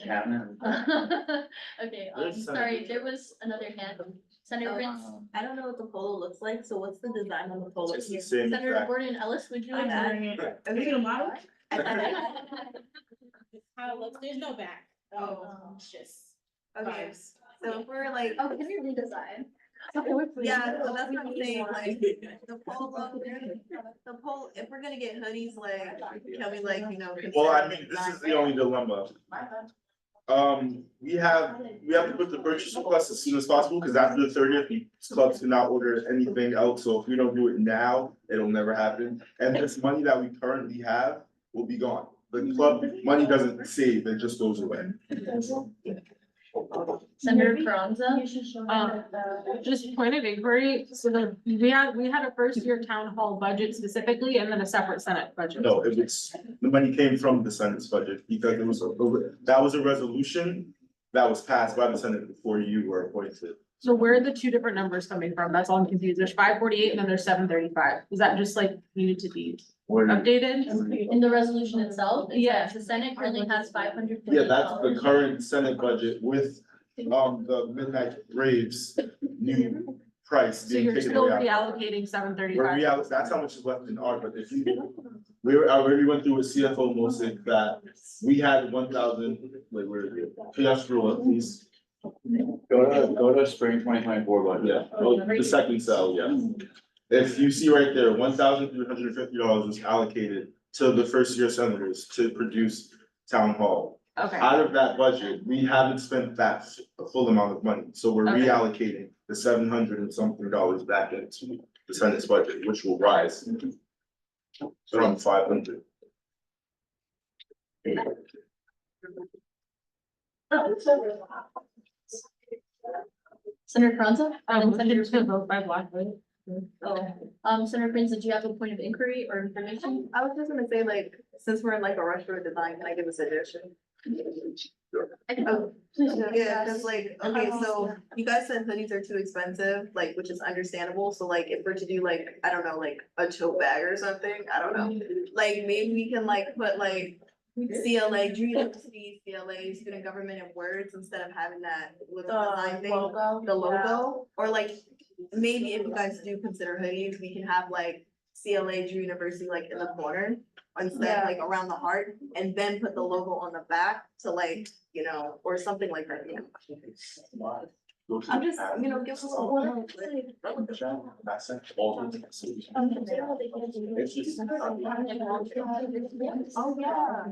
Cabinet. Okay, There's sorry, there was another hand. Senator Prince, I don't know what the polo looks like, so what's the design on the polo? It's the same Senator exact. Gordon Ellis, would you like to? Are we gonna model? How it looks, there's no back. It's just. Okay, vibes. So if we're like, Oh, can we redesign? yeah, so that's what I'm saying, like, the polo, the pole, if we're gonna get hoodies, like, can we like, you know? Well, I consider mean, this is design? the only dilemma. We have to put the purchase request as soon as possible, because after the 30th, clubs cannot order anything else, so if we don't do it now, it'll never happen. And this money that we currently have will be gone. The club money doesn't save, it just goes away. Senator Carranza? Just point of inquiry, so we had a first year town hall budget specifically and then a separate Senate budget. No, the money came from the Senate's budget, because it was, that was a resolution that was passed by the Senate before you were appointed. So where are the two different numbers coming from? That's all I'm confused. There's 548 and then there's 735. Is that just like needed to be updated? In the resolution itself? it Yeah. says The Senate currently has $500. Yeah, that's the current Senate budget with, the Midnight Braves new price So being you're taken still away. reallocating We're 735. that's how much is left in our, but if you, I already went through with CFO Mosick that we had 1,000, like, can you scroll up, please? Go to spring 2024 budget. Yeah, the second cell, yeah. If you see right there, $1,350 was allocated to the first year senators to produce town hall. Okay, Out of that budget, we haven't spent that full amount of money, so we're Okay. reallocating the $700 and something back into the Senate's budget, which will rise from 500. Senator Carranza? send it to vote by block vote. Senator Prince, did you have a point of inquiry or information? I was just gonna say, like, since we're in like a rush for a design, can I give a suggestion? Oh, yeah, cause like, okay, so you guys said hoodies are too expensive, like, which is understandable, so like, if we're to do like, I don't know, like a tote bag or something, I don't know. Like, maybe we can like put like CLA, Drew University, CLA, student government in words instead of having that little design thing, the logo, or like, maybe if you guys do consider hoodies, we can have like CLA Drew University like in the corner instead, like around the heart, and then put the logo on the back to like, you know, or something like that, yeah. I'm just, you know, give us a little. That's it. All the- It's just- Oh, yeah.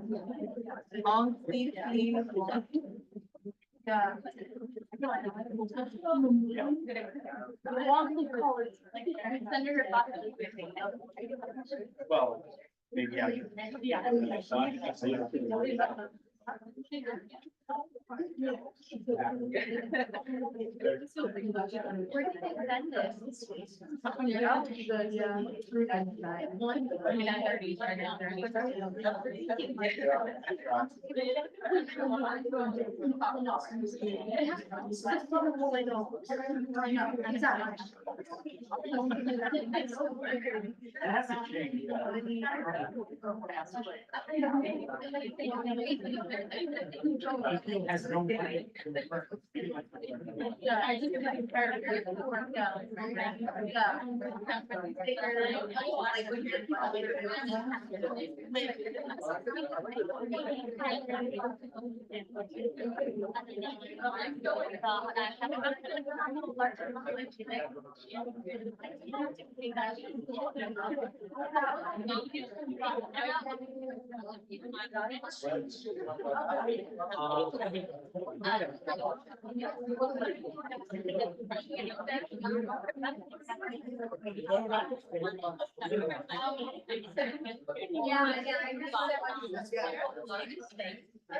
Long sleeve, sleeve, long. Yeah. Senator Well, maybe I can. It has to change. Has no money. Yeah, I just.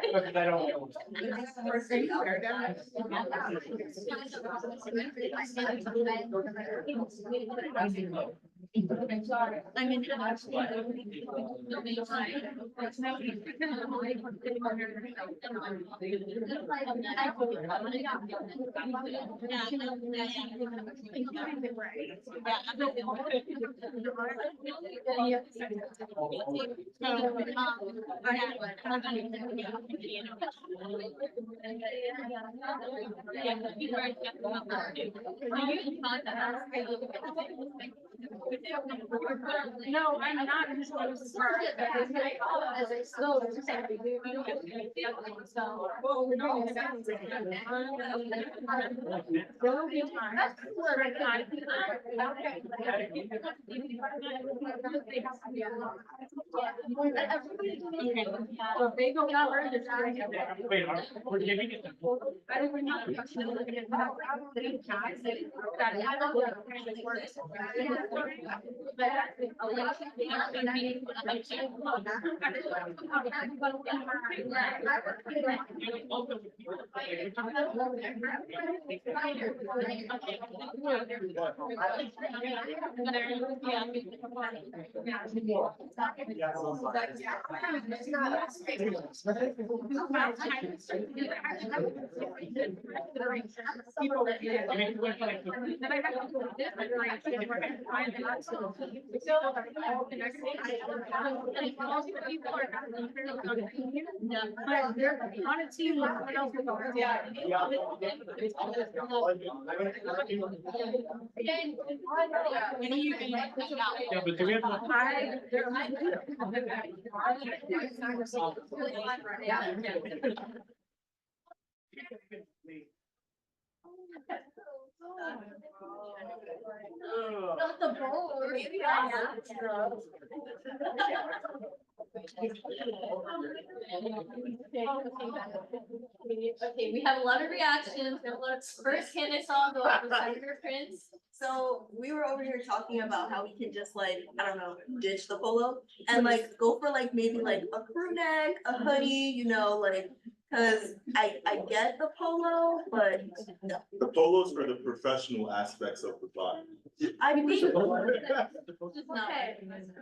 Because I don't know. I mean. No, I'm not. I'm just wanting to start. As I still. There will be times where I so if they go over this. Wait, we're giving it. I don't know. On a team, what else is going Yeah, but do we have? Not the bowl. Okay, we have a lot of reactions. First, Candace, I'll go for Senator Prince. So we were over here talking about how we can just like, I don't know, ditch the polo and like go for like maybe like a crew neck, a hoodie, you know, like, cause I get the polo, but The polos are the professional aspects of the body. I think, Just not. okay,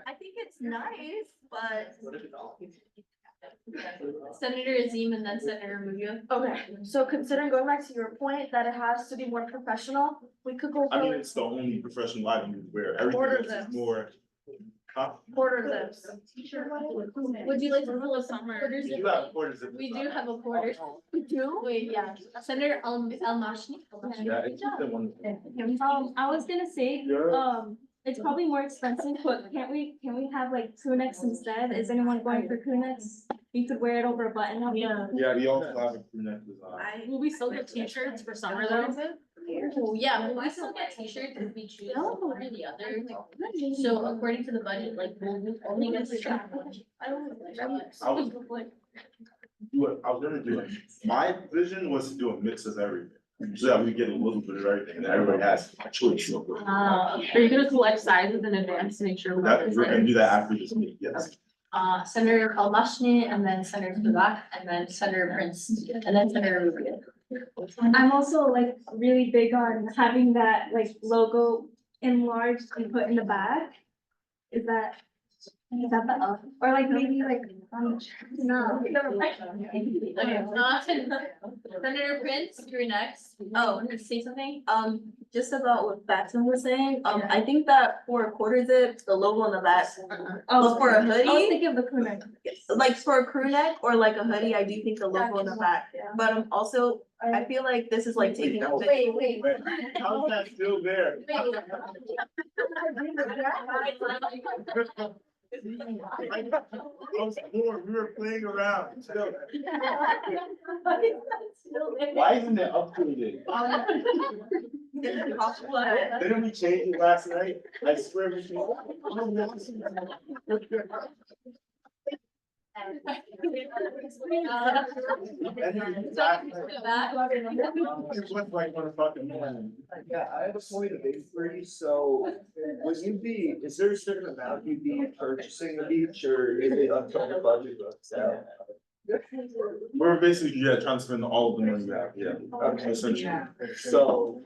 I think it's nice, but. Senator Azim and then Senator Rubio. Okay, so considering going back to your point that it has to be more professional, we could go I mean, for it's the only professional item you wear. Everything Order else them. is more. Huh? quarter zips. Would you like to pull a summer? You have quarters of. We do have a quarter. We do? Wait, yeah. Senator Al-Mashni. Yeah, it's the one. I was gonna say, Yeah. it's probably more expensive, but can we have like crew necks instead? Is anyone going for crew necks? You could wear it over a button up. Yeah. Yeah, we also have a crew neck design. Will we still get t-shirts for summer though? Oh, yeah, well, we still get t-shirts if we choose one or the other. So according to the budget, like, we'll only get the. I was gonna do it. My vision was to do a mix of everything. So that we get a little bit of everything and everybody has a choice. Are you gonna collect sizes in advance to make sure? we That, have we're gonna do sizes? that after this meeting, yes. Senator Al-Mashni and then Senator Spivak and then Senator Prince and then Senator Rubio. I'm also like really big on having that like logo enlarged and put in the back. Is that Is that the O? Or like maybe like, no. Okay, Senator Prince, you're next. Oh, want to say something? Just about what Fatima was saying, I think that for a quarter zip, the logo on the back, but for a I was hoodie, thinking of the crew neck. like for a crew neck or like a hoodie, I do think the logo on the back. But also, I feel like this is like taking a bit. Wait. How's that still there? I was bored, we were playing around. Chill. Why isn't it updated? Didn't we change it last night? I swear we changed. It was like one fucking man. Yeah, I have a point of inquiry, so would you be, is there a certain amount you'd be purchasing of each, or is it up to the budget books out? We're basically, trying to spend all of the money we have, essentially. So,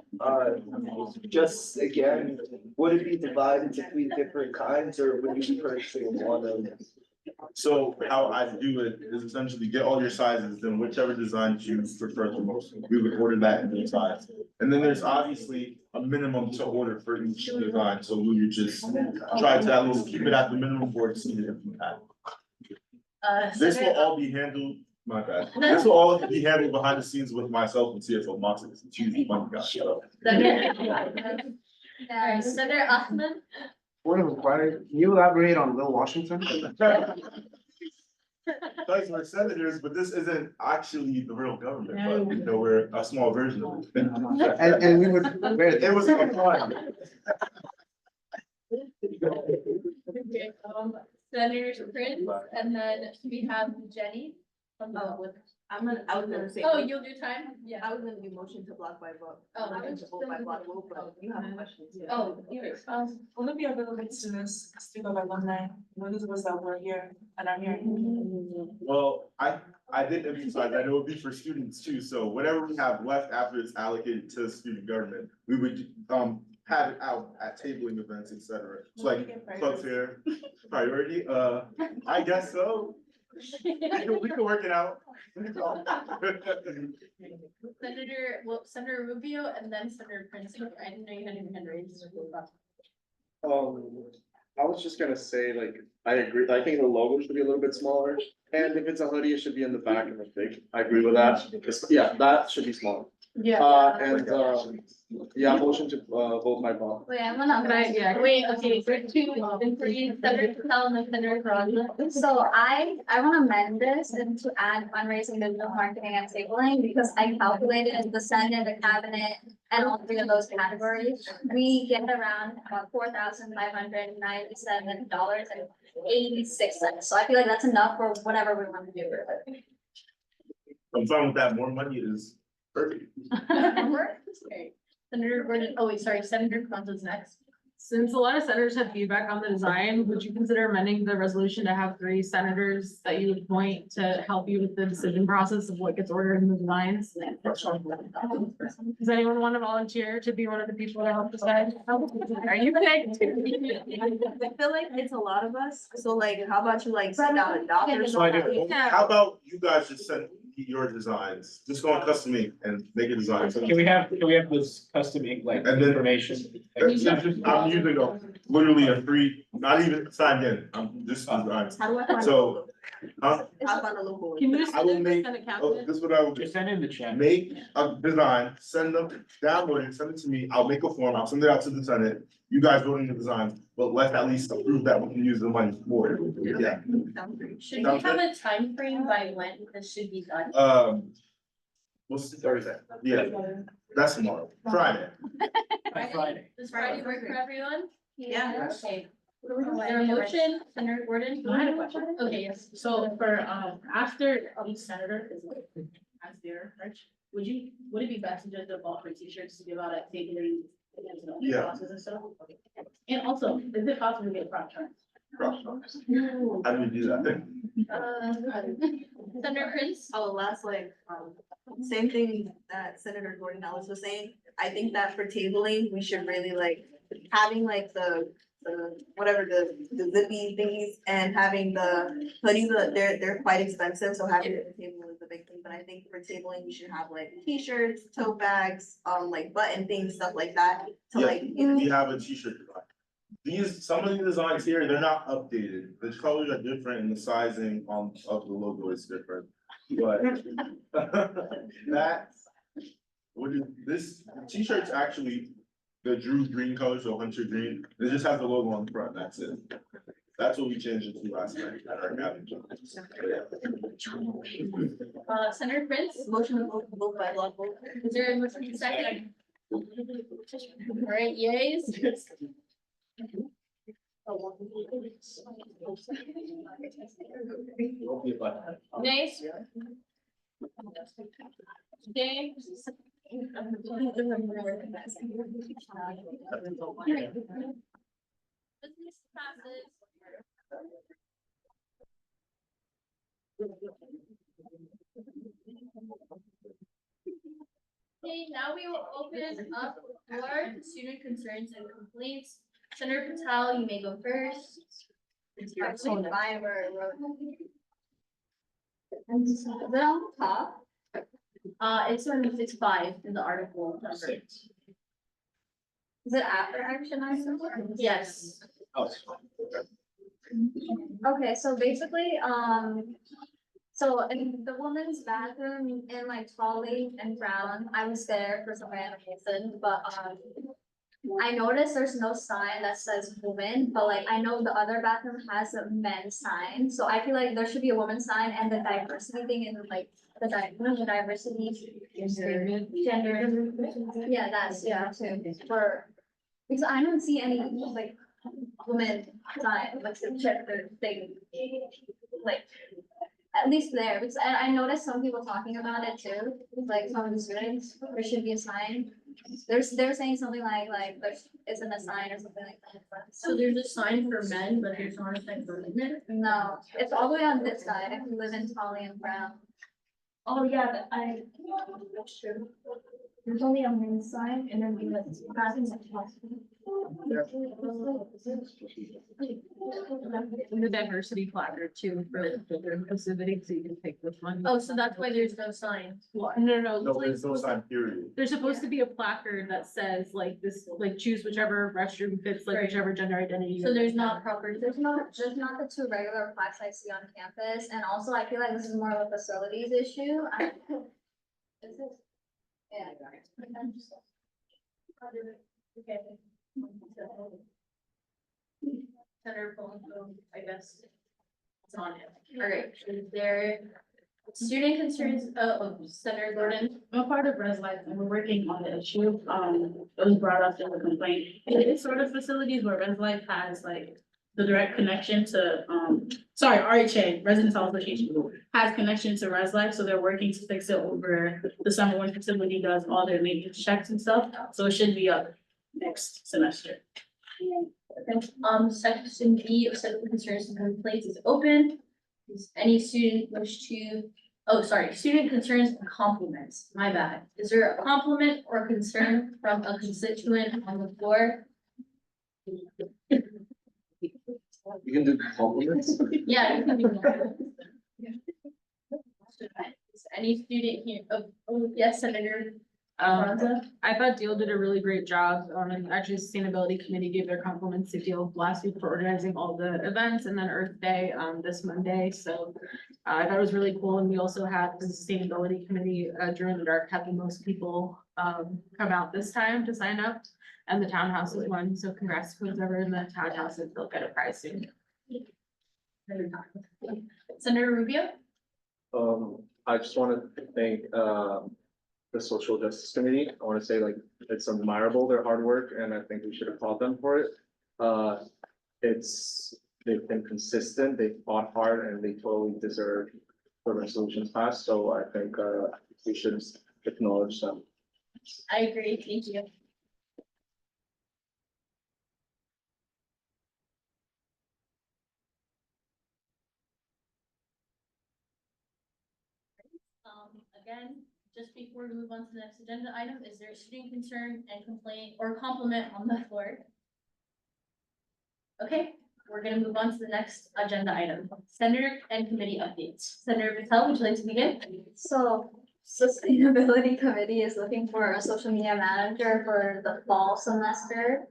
just again, would it be divided between different kinds, or would you be purchasing one of? So how I do it is essentially get all your sizes, then whichever design you prefer the most, we would order that in the size. And then there's obviously a minimum to order for each design, so we would just try to at least keep it at the minimum for it to see if we have. This will all be handled, my bad, this will all be handled behind the scenes with myself and CFO Moxie, she's the funny guy. Senator Osman. Point of inquiry, can you elaborate on Will Washington? Guys, we're senators, but this isn't actually the real government, but you know, we're a small version of it. And we would, It was a fun. Okay, Senator Prince, and then we have Jenny. I was gonna say. Oh, you'll do time? Yeah. I was gonna do motion to block by vote. Oh, Motion to vote by block vote, but you have questions. Oh, Will it be available to this student alumni, those of us that were here and are here? Well, I did emphasize, I know it'd be for students too, so whatever we have left after it's allocated to student government, we would, have it out at tabling events, et cetera. So like, club fair, priority, I guess so. We can work it out. Senator Rubio and then Senator Prince. I didn't know you had your hand raised. I was just gonna say, like, I agree, I think the logo should be a little bit smaller, and if it's a hoodie, it should be in the back and the big, I agree with that, because, yeah, that should be smaller. Yeah, motion to, vote my bond. Wait, I'm gonna. Wait, okay, for two, and three, Senator Patel and then Senator Carranza. So I wanna amend this and to add fundraising, digital marketing and tabling, because I calculated the Senate, the cabinet, and all three of those categories. We get around about $4,597.86. So I feel like that's enough for whatever we want to do with it. I'm fine with that, more money is perfect. Okay. Senator Gordon, oh wait, sorry, Senator Carranza's next. Since a lot of senators have feedback on the design, would you consider amending the resolution to have 3 senators that you would appoint to help you with the decision process of what gets ordered in the designs? Does anyone want to volunteer to be one of the people to help decide? Are you picked? I feel like it's a lot of us, so like, how about you like send out a doctor? So I do, how about you guys just send your designs, just go on custom ink and make a design. Can we have this custom ink like And then- information? I'm using literally a free, not even signed in, I'm just designs. How do I find? So, huh? How about a logo? Can you just I will send it to make, Senate oh, cabinet? this is what I will do. Just send it in the chat. Make a design, send them, download it, send it to me, I'll make a form, I'll send it out to the Senate. You guys vote in the designs, but let's at least approve that we can use the money for it, yeah. Should we have a time frame by when this should be done? What's the Thursday? Yeah, that's tomorrow, Friday. Friday. Does Friday work for everyone? Yeah. Okay. Is there a motion, Senator Gordon? I had a question. Okay, yes. So for, after each senator is as their merch, would it be best to just default for t-shirts to give out at tabling? Yeah. Classes and stuff? Okay. And also, is it possible to get prop charts? How do we do that? Senator Prince? Oh, last like, same thing that Senator Gordon Ellis was saying. I think that for tabling, we should really like, having like the whatever the zippy thingies and having the hoodies, they're quite expensive, so having it at the table is a big thing, but I think for tabling, you should have like t-shirts, tote bags, like button things, stuff like that, to Yeah, like. we have a t-shirt design. Some of the designs here, they're not updated, the colors are different and the sizing of the logo is different, but. That. What is this, t-shirt's actually the Drew green color, so hunter green, it just has the logo on the front, that's it. That's what we changed it to last night at our gathering. Senator Prince, motion to vote by block vote. Is there a motion to second? All right, yays. Nays. Nay. Business passes. Okay, now we will open up for student concerns and complaints. Senator Patel, you may go first. Actually, five or is it on top? It's 5 in the article number. 6. Is it after action items? Yes. Oh. Okay, so basically, so in the woman's bathroom in like Tully and Brown, I was there for some random reason, but, I noticed there's no sign that says woman, but like I know the other bathroom has a men's sign, so I feel like there should be a woman's sign and the diversity thing in like the diversity. Gender. Yeah, yeah, too, because I don't see any like woman sign, like the gender thing, like. At least there, because I noticed some people talking about it too, like some of the students, there should be a sign. They're saying something like there isn't a sign or something like that. So there's a sign for men, but there's not a sign for women? No, it's all the way on this side, if you live in Tully and Brown. Oh, yeah, but that's true. There's only a men's sign and then we like. The diversity placard too for inclusivity, so you can pick which one. Oh, so that's why there's no sign. No. No, there's no sign, period. There's supposed to be a placard that says like this, like choose whichever restroom fits, like whichever gender identity. So there's not proper. There's not the two regular plaques I see on campus, and also I feel like this is more of a facilities issue. Is this? Yeah. Okay. Senator Paul, I guess. It's on it. All right, is there student concerns, Senator Gordon? I'm a part of Res Life and we're working on the issue, it was brought up in the complaint. It's sort of facilities where Res Life has like the direct connection to, RHA, Residence Hall Association, has connection to Res Life, so they're working to fix it over the summer when facility does all their maintenance checks and stuff, so it should be up next semester. Section B of citizen concerns and complaints is open. Does any student wish to, student concerns and compliments, my bad. Is there a compliment or concern from a constituent on the floor? You can do compliments. Yeah, you can do that. Is any student here, yes, Senator Franza? I thought Deal did a really great job, and actually Sustainability Committee gave their compliments to Deal last week for organizing all the events and then Earth Day, this Monday, so. I thought it was really cool, and we also had the Sustainability Committee, Drew in the Dark had the most people, come out this time to sign up. And the townhouse is one, so congrats to whoever in the townhouse, and they'll get a prize soon. Senator Rubio? I just want to thank, the Social Justice Committee. I want to say like, it's admirable, their hard work, and I think we should applaud them for it. They've been consistent, they fought hard, and they totally deserve the resolutions passed, so I think, we should acknowledge them. I agree, thank you. Again, just before we move on to the next agenda item, is there a student concern and complaint or compliment on the floor? Okay, we're gonna move on to the next agenda item, Senator and committee updates. Senator Patel, would you like to begin? So Sustainability Committee is looking for a social media manager for the fall semester.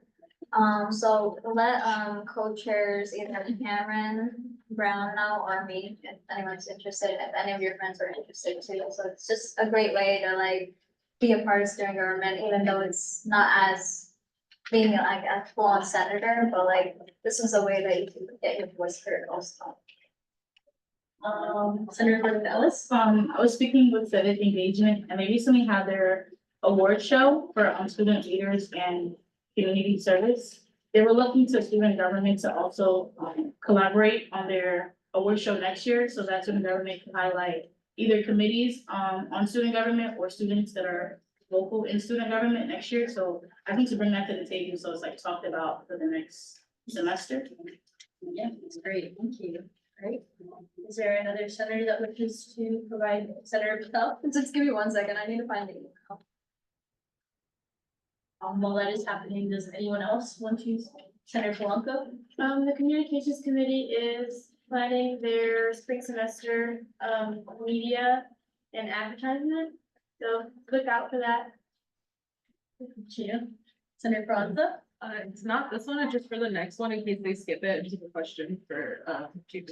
So let co-chairs either Cameron Brown know or me, if anyone's interested, if any of your friends are interested too. So it's just a great way to like be a part of student government, even though it's not as being like a full-on senator, but like this is a way that you can get your voice heard also. Senator Gordon Ellis? I was speaking with Civic Engagement and they recently had their award show for student leaders and community service. They were looking to student government to also collaborate on their award show next year, so that student government can highlight either committees on student government or students that are local in student government next year. So I think to bring that to the table, so it's like talked about for the next semester. Yeah, that's great, thank you. Great. Is there another senator that wishes to provide? Senator Patel? Just give me 1 second, I need to find the email. While that is happening, does anyone else want to? Senator Polanco? The communications committee is planning their spring semester, media and advertisement. So look out for that. Thank you. Senator Franza? It's not this one, it's just for the next one in case they skip it, just a question for, Chief.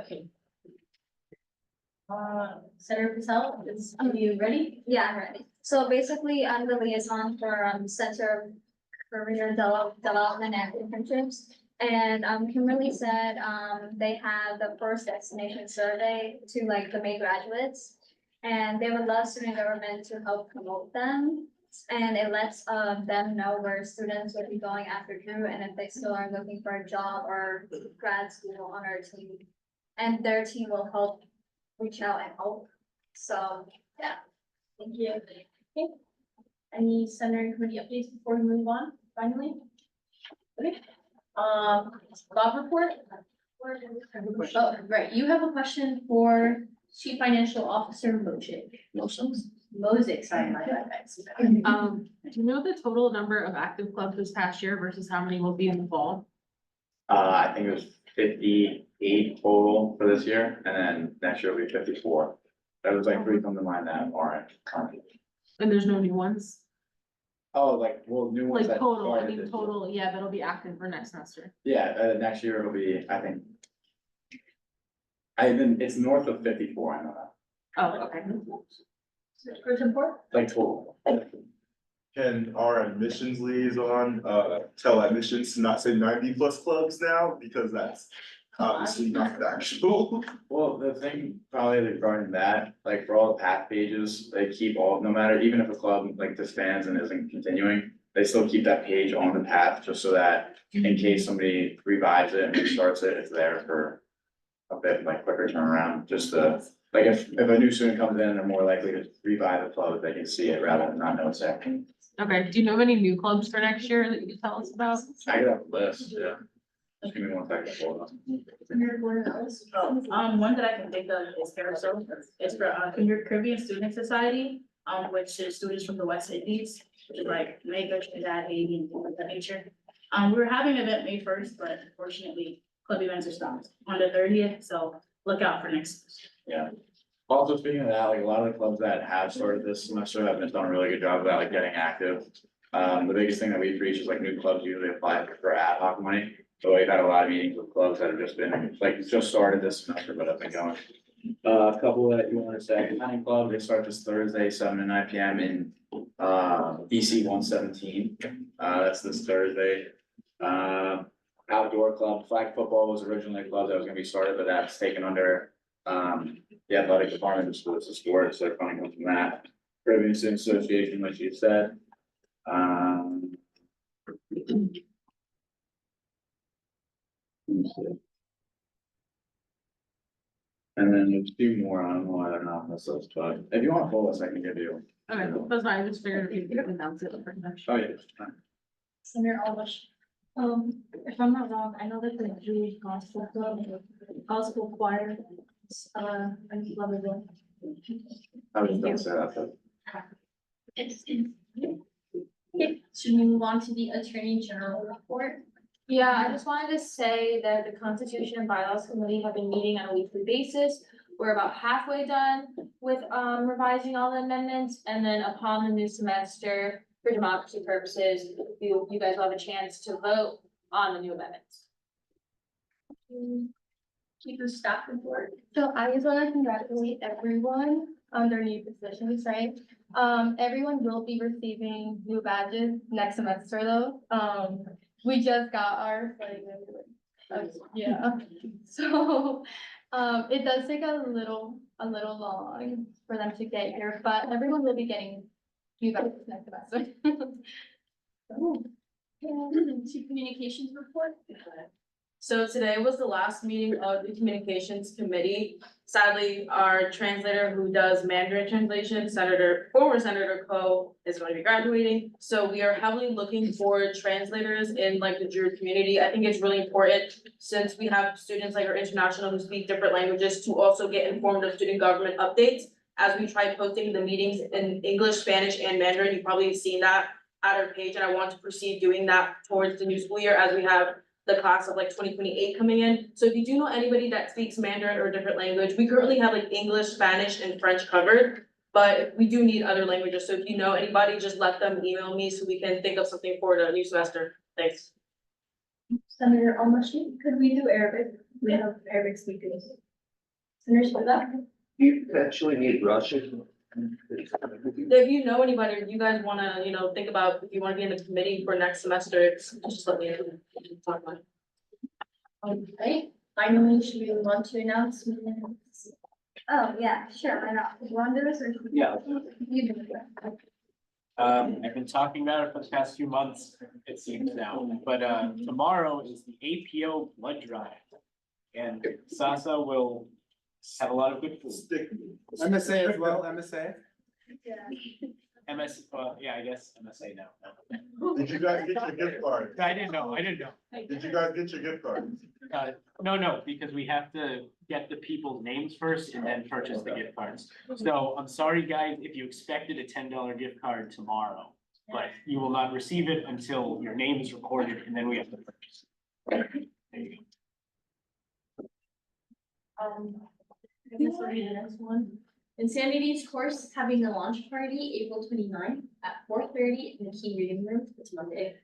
Okay. Senator Patel, are you ready? Yeah, I'm ready. So basically, I'm the liaison for Center of Career Development and Internships. And Kimberly said they have the first destination survey to like the May graduates. And they would love student government to help promote them. And it lets them know where students would be going after Drew and if they still are looking for a job or grad school on our team. And their team will help reach out and help. So, yeah. Thank you. Okay. Any senator and committee updates before we move on, finally? Okay. Bob report? Oh, right, you have a question for Chief Financial Officer Mosik, sorry, my bad. Do you know the total number of active clubs this past year versus how many will be in the fall? I think it was 58 total for this year, and then next year will be 54. That was like three come to mind that aren't current. And there's no new ones? Oh, like, well, new ones Like that total, I started mean, this year. total, yeah, that'll be active for next semester. Yeah, next year it'll be, I think. It's north of 54, I know that, Oh, okay. Person report? like total. Can our admissions liaison, tell admissions to not say 90+ clubs now, because that's obviously not factual. Well, the thing probably regarding that, like for all the path pages, they keep all, no matter, even if a club like disbands and isn't continuing, they still keep that page on the path, just so that in case somebody revives it and restarts it, it's there for a bit like quicker turnaround, just to, like if a new student comes in, they're more likely to revive the club if they can see it rather than not know it's there. Okay, do you know of any new clubs for next year that you can tell us about? I got a list, yeah. Just give me 1 second, hold on. Senator Gordon Ellis? One that I can think of is Carousel. It's for Caribbean Student Society, which is students from the West Indies, which is like Jamaica, Trinidad, Haiti, and things of that nature. We were having an event May 1st, but unfortunately, club events are stopped on the 30th, so look out for next. Yeah. Also, speaking of that, like a lot of the clubs that have started this semester have been done a really good job about like getting active. The biggest thing that we preach is like new clubs usually apply for ad hoc money. So we've had a lot of meetings with clubs that have just been, like, just started this semester, but have been going. A couple that you wanna say, Hunting Club, they start this Thursday, 7 to 9 PM in DC 117. That's this Thursday. Outdoor Club, flag football was originally a club that was gonna be started, but that's taken under the athletic department, so it's a sport, so they're funding from that. Caribbean Student Association, like you said. Let me see. And then there's 2 more, I don't know why they're not on this list, but if you want to pull this, I can give you. Okay, that's fine, I just figured if you could announce it for next Oh, year. yeah. Senator Albush? If I'm not wrong, I know that the Jewish gospel club, gospel choir, I love it. I was just gonna say that, but Okay, should we move on to the Attorney General report? Yeah, I just wanted to say that the Constitution and Bylaws Committee have been meeting on a weekly basis. We're about halfway done with revising all the amendments, and then upon the new semester, for democracy purposes, you guys will have a chance to vote on the new amendments. Keep the staff report. So I just wanna congratulate everyone on their new positions, right? Everyone will be receiving new badges next semester though. We just got ours, like, yeah. So, it does take a little long for them to get here, but everyone will be getting new badges next semester. Communications report. So today was the last meeting of the communications committee. Sadly, our translator who does Mandarin translation, former Senator Ko, is going to be graduating. So we are heavily looking for translators in like the Druid community. I think it's really important, since we have students like our international who speak different languages, to also get informed of student government updates. As we try posting the meetings in English, Spanish, and Mandarin, you've probably seen that at our page, and I want to proceed doing that towards the new school year as we have the class of like 2028 coming in. So if you do know anybody that speaks Mandarin or a different language, we currently have like English, Spanish, and French covered. But we do need other languages, so if you know anybody, just let them email me so we can think of something for the new semester. Thanks. Senator Almashi, could we do Arabic? We have Arabic speakers. Senator Shida? You potentially need Russian. If you know anybody, or you guys wanna, think about if you wanna be in the committee for next semester, just let me know. Talk about it. Right, finally, should we want to announce? Oh, yeah, sure, why not? You want to do this or? Yeah. You do it. I've been talking about it for the past few months, it seems now, but tomorrow is the APO blood drive. And Sasa will have a lot of good food. MSA as well, MSA. MS, yeah, I guess MSA now. Did you guys get your gift card? I didn't know. Did you guys get your gift card? No, because we have to get the people's names first and then purchase the gift cards. So I'm sorry, guys, if you expected a $10 gift card tomorrow, but you will not receive it until your name is recorded and then we have to purchase it. There you go. I guess we'll read the next one. Insanity's course is having a launch party April 29th at 4:30 in the Key Reading Room. It's Monday.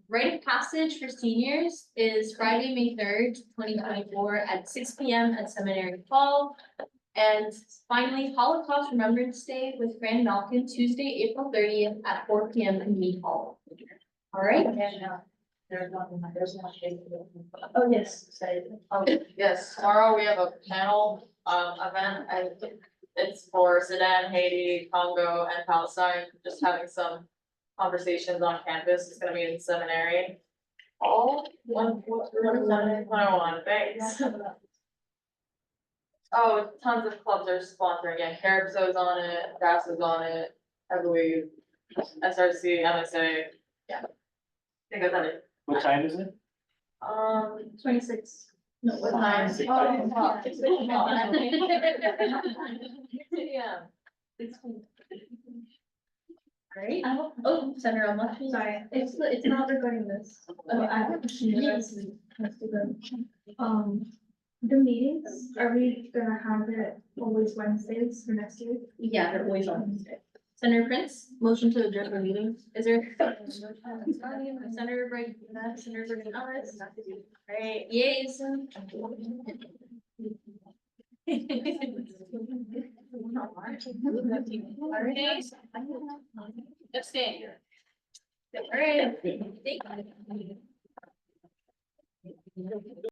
Rite of passage for seniors is Friday, May 3rd, 2024 at 6 p.m. at Seminary Hall. And finally, Holocaust Remembrance Day with Grand Malkin, Tuesday, April 30th at 4 p.m. in Mead Hall. All right. There's one. Oh, yes. Yes, tomorrow we have a panel, event, and it's for Sudan, Haiti, Congo, and Palestine, just having some conversations on campus. It's gonna be in seminary. All 101, thanks. Oh, tons of clubs are sponsoring, yeah, Calypso's on it, DAS is on it, I believe, SRC, MSA, yeah. I think that's it. What time is it? 26. No, what time? Six. Oh, Yeah. Alright, oh, Senator Almachi. Sorry, it's not regarding this. I have a question. The meetings, are we gonna have it always Wednesdays for next year? Yeah, they're always on Wednesday. Senator Prince, motion to adjourn the meeting. Is there? Senator Bright, Senator Bright Ellis. Right, yes. Alright. Abstain. Alright. Thank you.